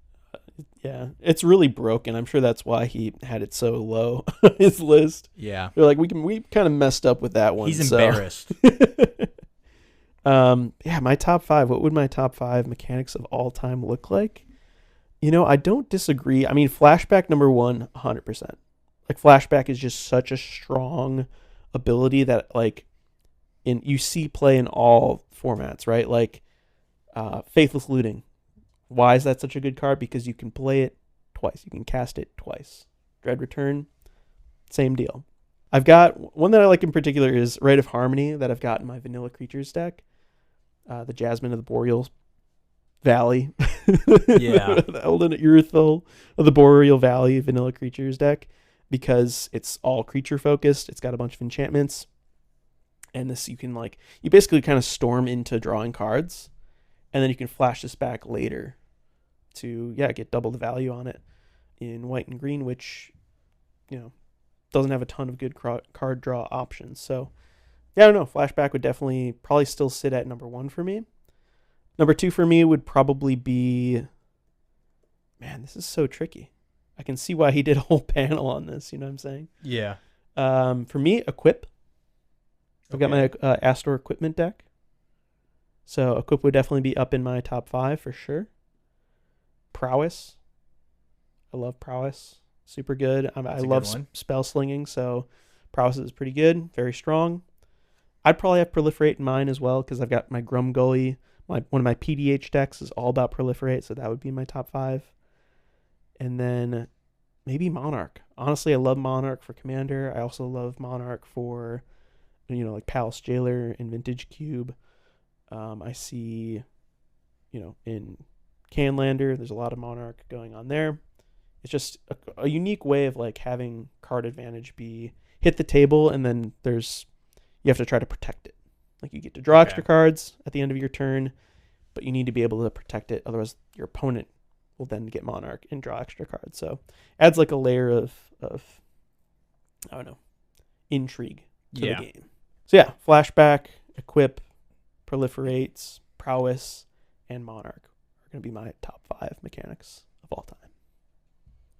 Yeah, it's really broken. I'm sure that's why he had it so low on his list. Yeah. They're like, we kind of messed up with that one. He's so. embarrassed. Yeah, my top 5. What would my top 5 mechanics of all time look like? I don't disagree. I mean, flashback number 1, 100%. Like, flashback is just such a strong ability that, like, you see play in all formats, right? Like, Faithless Looting. Why is that such a good card? Because you can play it twice. You can cast it twice. Dread Return, same deal. I've got one that I like in particular is Rite of Harmony that I've got in my Vanilla Creatures deck. The Jasmine of the Boreal Valley. Yeah. The Eldin Urethil of the Boreal Valley Vanilla Creatures deck, because it's all creature focused. It's got a bunch of enchantments. And this, you basically kind of storm into drawing cards, and then you can flash this back later to, get double the value on it in white and green, which, doesn't have a ton of good card draw options. So, I don't know. Flashback would probably still sit at number 1 for me. Number 2 for me would probably be, man, this is so tricky. I can see why he did a whole panel on this. You know what I'm saying? Yeah. For me, Equip. I've got my Astor equipment deck. So Equip would definitely be up in my top 5 for sure. Prowess. I love Prowess. Super good. I love spell slinging, so Prowess is pretty good. Very strong. I'd probably have Proliferate in mine as well, because I've got my Grumgully. One of my PDH decks is all about Proliferate, so that would be my top 5. And then maybe Monarch. Honestly, I love Monarch for Commander. I also love Monarch for, like Palace Jailer and Vintage Cube. I see, in Canlander, there's a lot of Monarch going on there. It's just a unique way of like having card advantage be hit the table, and then you have to try to protect it. Like, you get to draw extra cards at the end of your turn, but you need to be able to protect it. Otherwise, your opponent will then get Monarch and draw extra cards. So adds like a layer of I don't know, intrigue to the game. So Flashback, Equip, Proliferates, Prowess, and Monarch are going to be my top 5 mechanics of all time.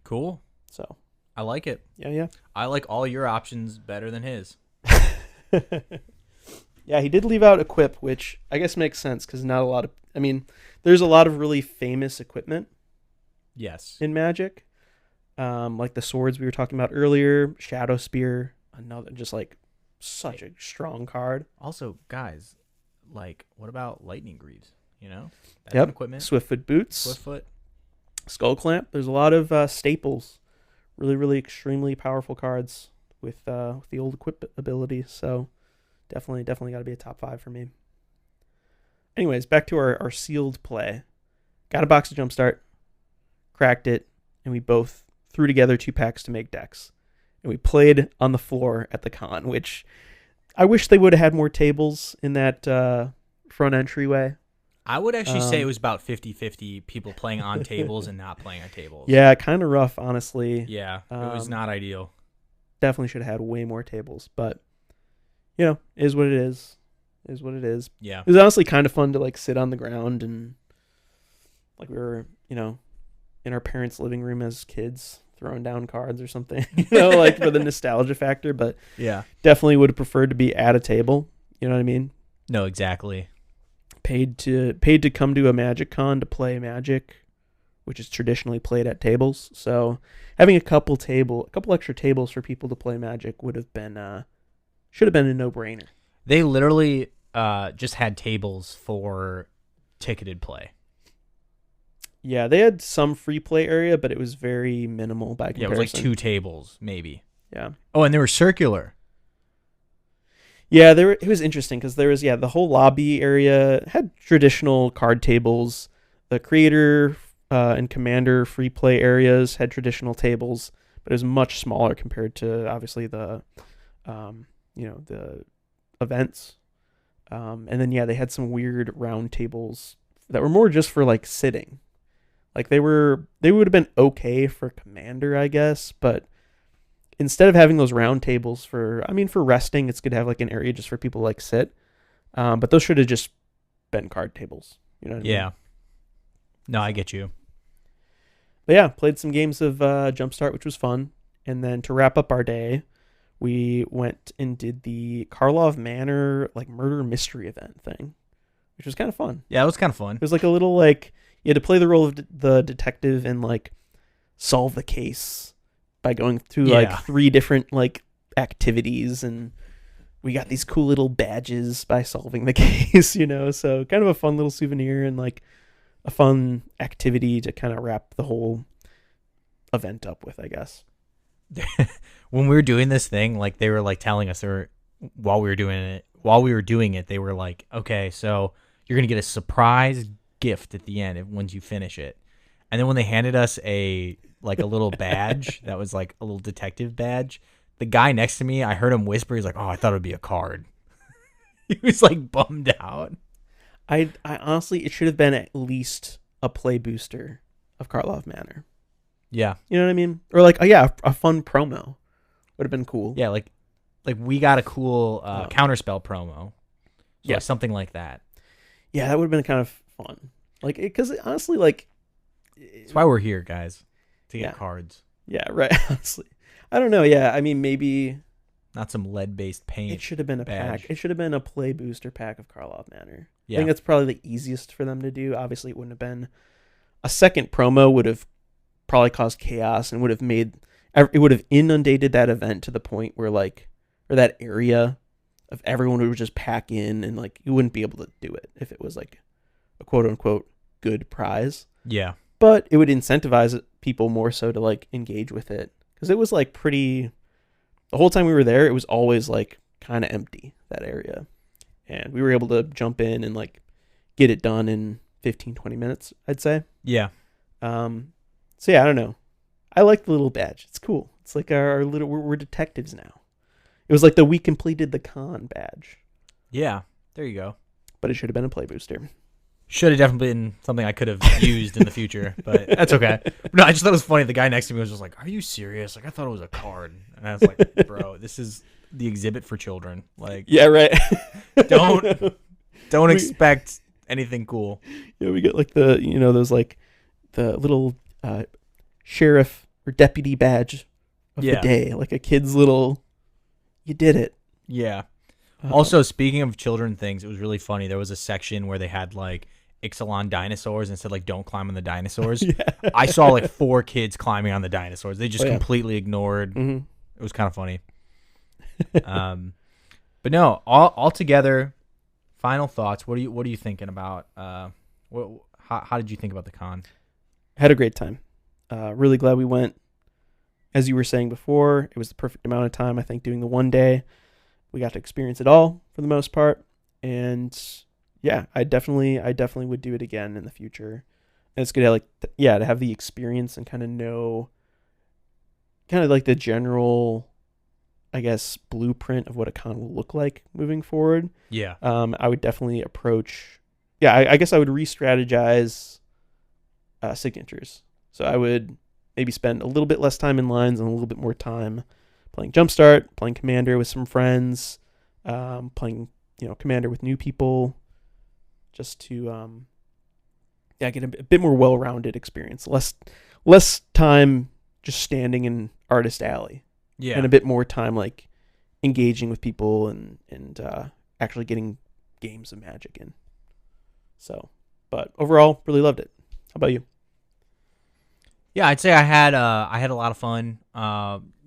Cool. So I like it. Yeah. I like all your options better than his. Yeah, he did leave out Equip, which I guess makes sense because there's a lot of really famous equipment. Yes. In Magic. Like the swords we were talking about earlier, Shadow Spear, another just like such a strong card. Also, guys, like, what about Lightning Greaves? That's an equipment. Swiftfoot Boots. Swiftfoot. Skull Clamp. There's a lot of staples. Really, really extremely powerful cards with the old Equip ability. So definitely got to be a top 5 for me. Anyways, back to our sealed play. Got a box of Jumpstart, cracked it, and we both threw together 2 packs to make decks. And we played on the floor at the con, which I wish they would have had more tables in that front entryway. I would actually say it was about 50-50 people playing on tables and not playing on tables. Yeah, kind of rough, honestly. Yeah, it was not ideal. Definitely should have had way more tables, but is what it is. Is what it is. Yeah. It was honestly kind of fun to like sit on the ground and like we were, in our parents' living room as kids throwing down cards or something, like for the nostalgia factor, but yeah, definitely would have preferred to be at a table. You know what I mean? No, exactly. Paid to come to a Magic Con to play Magic, which is traditionally played at tables. So having a couple extra tables for people to play Magic should have been a no-brainer. They literally just had tables for ticketed play. Yeah, they had some free play area, but it was very minimal by comparison. Yeah, it was like 2 tables, maybe. Yeah. Oh, and they were circular. Yeah, it was interesting because there was, the whole lobby area had traditional card tables. The Creator and Commander free play areas had traditional tables, but it was much smaller compared to, obviously, the events. And then, they had some weird round tables that were more just for, like, sitting. Like, they would have been okay for Commander, I guess, but instead of having those round tables for resting, it's good to have like an area just for people to like sit. But those should have just been card tables. You know what I mean? Yeah. No, I get you. But yeah, played some games of Jumpstart, which was fun. And then to wrap up our day, we went and did the Karlov Manor like murder mystery event thing, which was kind of fun. Yeah, it was kind of fun. It was like a little like you had to play the role of the detective and like solve the case by going through like 3 different like activities, and we got these cool little badges by solving the case, you know. So kind of a fun little souvenir and like a fun activity to kind of wrap the whole event up with, I guess. When we were doing this thing, like they were like telling us, while we were doing it, they were like, okay, so you're gonna get a surprise gift at the end once you finish it. And then when they handed us a little badge that was like a little detective badge, the guy next to me, I heard him whisper, he's like, oh, I thought it would be a card. He was like bummed out. I honestly, it should have been at least a play booster of Karlov Manor. Yeah. You know what I mean? Or like, oh yeah, a fun promo would have been cool. Yeah, like we got a cool counterspell promo. So yeah, something like that. Yeah, that would have been kind of fun. Like, because honestly, like, that's why we're here, guys, to get cards. Yeah, right. Honestly, I don't know. Yeah, I mean, maybe not some lead-based paint. It should have been a badge. pack. It should have been a play booster pack of Karlov Manor. Yeah. I think that's probably the easiest for them to do. Obviously, it wouldn't have been a second promo. Would have probably caused chaos and would have inundated that event to the point where like, or that area of everyone would just pack in, and like you wouldn't be able to do it if it was like a quote unquote good prize. Yeah. But it would incentivize people more so to like engage with it, because it was like pretty, the whole time we were there, it was always like kind of empty, that area. And we were able to jump in and like get it done in 15-20 minutes, I'd say. Yeah. So yeah, I don't know. I like the little badge. It's cool. It's like our little, we're detectives now. It was like the we completed the con badge. Yeah. There you go. But it should have been a play booster. Should have definitely been something I could have used in the future, but that's okay. No, I just thought it was funny. The guy next to me was just like, "Are you serious? Like, I thought it was a card." And I was like, "Bro, this is the exhibit for children. Like, yeah, right. don't expect anything cool." Yeah, we get like the, you know, those like the little sheriff or deputy badge of the day, like a kid's little. You did it. Yeah. Also, speaking of children things, it was really funny. There was a section where they had like Ixalan dinosaurs and said like, don't climb on the dinosaurs. Yeah. I saw like 4 kids climbing on the dinosaurs. They just completely ignored. Mm-hmm. It was kind of funny. But no, all together, final thoughts. What are you thinking about? How did you think about the con? Had a great time. Really glad we went. As you were saying before, it was the perfect amount of time, I think, doing the one day. We got to experience it all for the most part. And yeah, I definitely would do it again in the future. And it's good to to have the experience and kind of know kind of like the general, I guess, blueprint of what a con will look like moving forward. Yeah. I would definitely approach, I guess I would re-strategize signatures. So I would maybe spend a little bit less time in lines and a little bit more time playing Jumpstart, playing Commander with some friends, playing, Commander with new people, just to get a bit more well-rounded experience. Less time just standing in Artist Alley. Yeah. And a bit more time like engaging with people and actually getting games of Magic in. So, but overall, really loved it. How about you? Yeah, I'd say I had a lot of fun.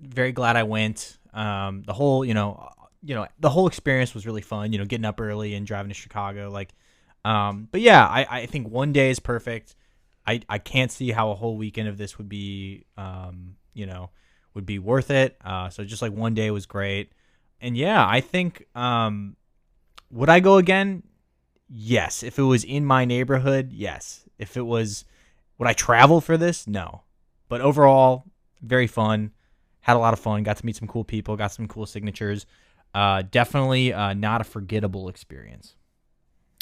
Very glad I went. The whole the whole experience was really fun. Getting up early and driving to Chicago. But yeah, I think one day is perfect. I can't see how a whole weekend of this would be would be worth it. So just like one day was great. And yeah, I think would I go again? Yes. If it was in my neighborhood, yes. If it was, would I travel for this? No. But overall, very fun. Had a lot of fun. Got to meet some cool people. Got some cool signatures. Definitely not a forgettable experience.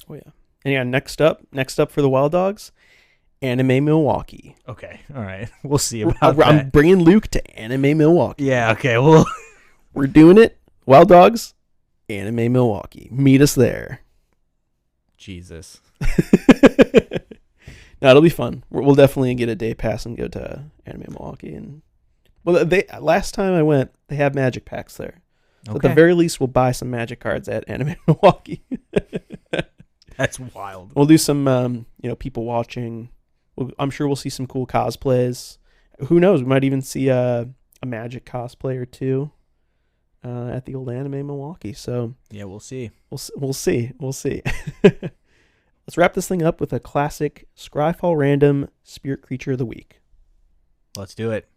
Oh yeah. And yeah, next up for the Wild Dogs, Anime Milwaukee. Okay. All right. We'll see about that. I'm bringing Luke to Anime Milwaukee. Yeah. Okay. Well, we're doing it. Wild Dogs, Anime Milwaukee. Meet us there. Jesus. No, it'll be fun. We'll definitely get a day pass and go to Anime Milwaukee. And they last time I went, they have Magic packs there. So at the very least, we'll buy some Magic cards at Anime Milwaukee. That's wild. We'll do some, people watching. I'm sure we'll see some cool cosplays. Who knows? We might even see a Magic cosplay or two at the old Anime Milwaukee. So yeah, we'll see. We'll see. Let's wrap this thing up with a classic Scryfall random spirit creature of the week. Let's do it.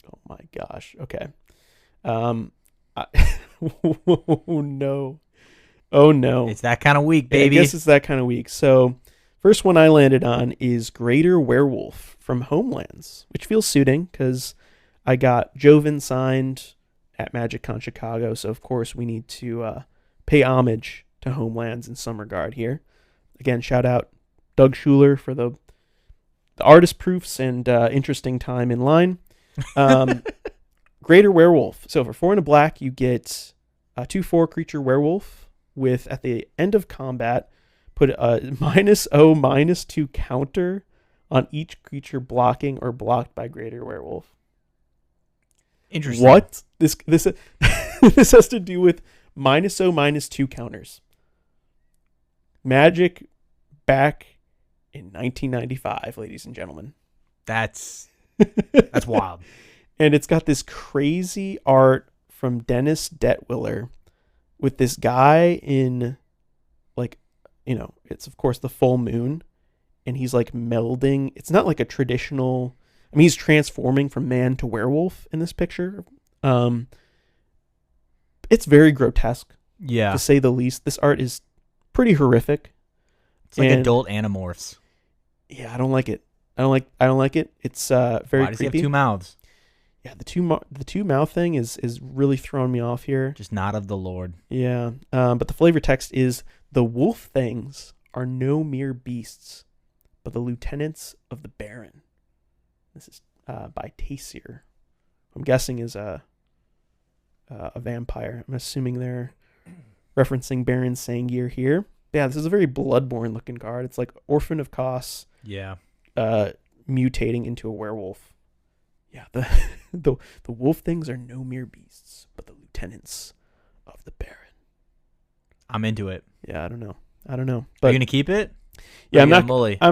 Oh my gosh. Okay. Oh no. Oh no. It's that kind of week, baby. I guess it's that kind of week. So, first one I landed on is Greater Werewolf from Homelands, which feels suiting because I got Joven signed at MagicCon Chicago. So, of course, we need to pay homage to Homelands in some regard here. Again, shout out Doug Schuler for the artist proofs and interesting time in line. Greater Werewolf. So for 4 and a black, you get a 2/4 creature werewolf with, at the end of combat, put a -0/-2 counter on each creature blocking or blocked by Greater Werewolf. Interesting. What? This this has to do with -0/-2 counters. Magic back in 1995, ladies and gentlemen. That's wild. And it's got this crazy art from Dennis Detwiller with this guy in, it's of course the full moon, and he's like melding. It's not like a traditional. I mean, he's transforming from man to werewolf in this picture. It's very grotesque, Yeah. to say the least. This art is pretty horrific. It's like adult Animorphs. Yeah, I don't like it. I don't like it. It's very Why does creepy. he have 2 mouths? Yeah, the two mouth thing is really throwing me off here. Just not of the Lord. Yeah, but the flavor text is, the wolf things are no mere beasts, but the lieutenants of the Baron. This is by Taysir. I'm guessing is a vampire. I'm assuming they're referencing Baron Sangir here. Yeah, this is a very Bloodborne looking card. It's like Orphan of Kos Yeah. mutating into a werewolf. Yeah, the wolf things are no mere beasts, but the lieutenants of the Baron. I'm into it. Yeah, I don't know. But Are you going to keep it? yeah, I'm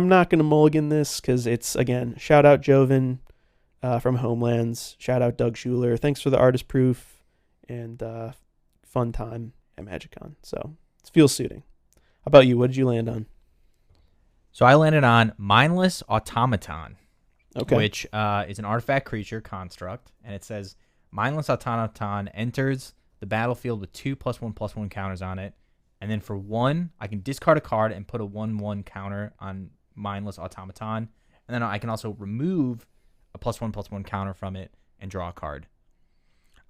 not going to mulligan this because it's, again, shout out Joven from Homelands. Shout out Doug Schuler. Thanks for the artist proof and fun time at MagicCon. So it feels suiting. How about you? What did you land on? So I landed on Mindless Automaton. Okay. Which is an artifact creature construct, and it says Mindless Automaton enters the battlefield with 2 +1/+1 counters on it, and then for 1, I can discard a card and put a 1/1 counter on Mindless Automaton, and then I can also remove a +1/+1 counter from it and draw a card.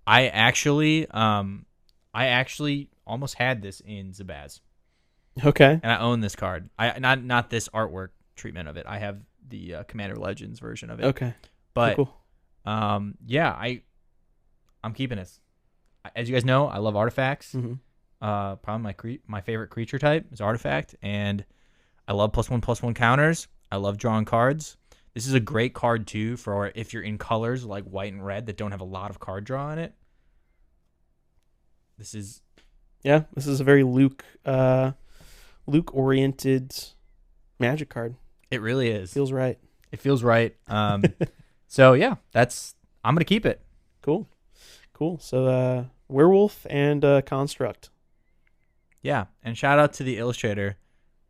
I actually almost had this in Zabaz, Okay. and I own this card. I not this artwork treatment of it. I have the Commander Legends version of it. Okay. But cool. yeah, I'm keeping this. As you guys know, I love artifacts. Mm-hmm. Probably my favorite creature type is artifact, and I love +1/+1 counters. I love drawing cards. This is a great card too for if you're in colors like white and red that don't have a lot of card draw in it. This is a very Luke oriented Magic card. It really is. Feels right. It feels right. So yeah, I'm gonna keep it. Cool. So werewolf and construct. Yeah, and shout out to the illustrator,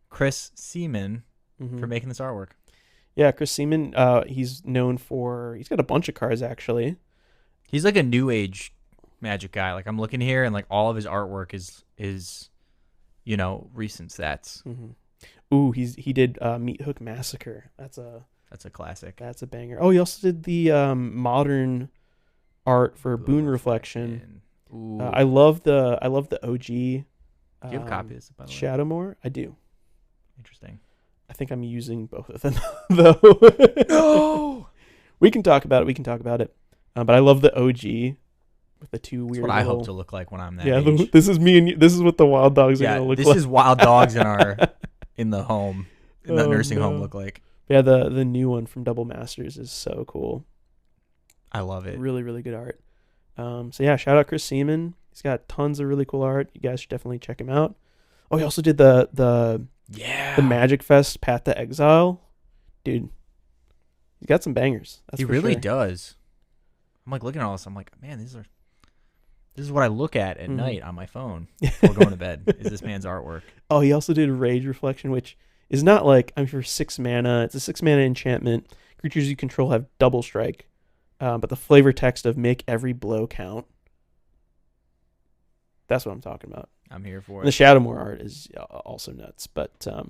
Chris Seaman, Mm-hmm. for making this artwork. Yeah, Chris Seaman. He's known for. He's got a bunch of cards actually. He's like a new age Magic guy. Like I'm looking here, and like all of his artwork is recent stats. Mm-hmm. Ooh, he did Meat Hook Massacre. That's a classic. That's a banger. Oh, he also did the modern art for Boon Reflection. Ooh. I love the OG. Do you have a copy of this, by the way? Shadowmoor? I do. Interesting. I think I'm using both of them though. No. We can talk about it. But I love the OG with the two weird. That's what I hope to look like when I'm that Yeah, age. this is me and you, this is what the wild dogs are gonna look like. This is wild dogs in the home. in that Oh, nursing home no. look like? Yeah, the new one from Double Masters is so cool. I love it. Really, really good art. So yeah, shout out Chris Seaman. He's got tons of really cool art. You guys should definitely check him out. Oh, he also did the Magic Fest Path to Exile. Dude, he's got some bangers. That's He for really sure. does. I'm like looking at all this. I'm like, man, this is what I look at Mhm. night on my phone before going to bed. Is this man's artwork? Oh, he also did Rage Reflection, which is not like, I'm for 6 mana. It's a 6 mana enchantment. Creatures you control have double strike. But the flavor text of make every blow count. That's what I'm talking about. I'm here for And the it. Shadowmoor art is also nuts. But all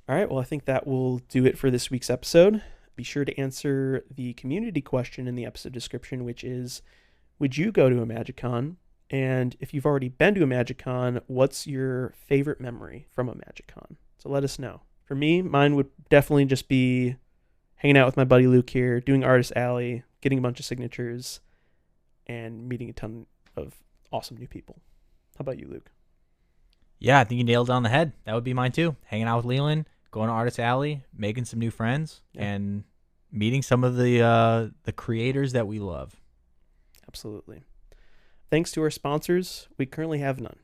right, well, I think that will do it for this week's episode. Be sure to answer the community question in the episode description, which is, would you go to a MagicCon? And if you've already been to a MagicCon, what's your favorite memory from a MagicCon? So let us know. For me, mine would definitely just be hanging out with my buddy Luke here, doing Artist Alley, getting a bunch of signatures, and meeting a ton of awesome new people. How about you, Luke? Yeah, I think you nailed it on the head. That would be mine too. Hanging out with Leland, going to Artist Alley, making some new friends, and meeting some of the creators that we love. Absolutely. Thanks to our sponsors, we currently have none.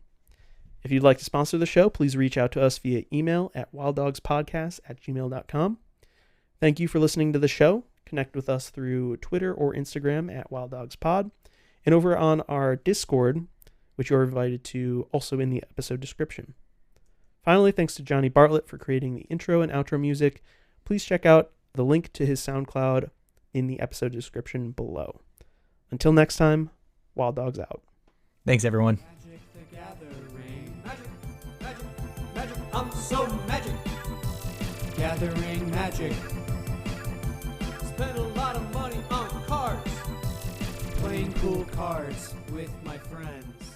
If you'd like to sponsor the show, please reach out to us via email at wilddogspodcast@gmail.com. Thank you for listening to the show. Connect with us through Twitter or Instagram at wilddogspod, and over on our Discord, which you're invited to also in the episode description. Finally, thanks to Johnny Bartlett for creating the intro and outro music. Please check out the link to his SoundCloud in the episode description below. Until next time, Wild Dogs out. Thanks, everyone. Magic the Gathering. Magic, magic, magic. I'm so magic. Gathering magic, Spend a lot of money on cards. playing cool cards with my friends.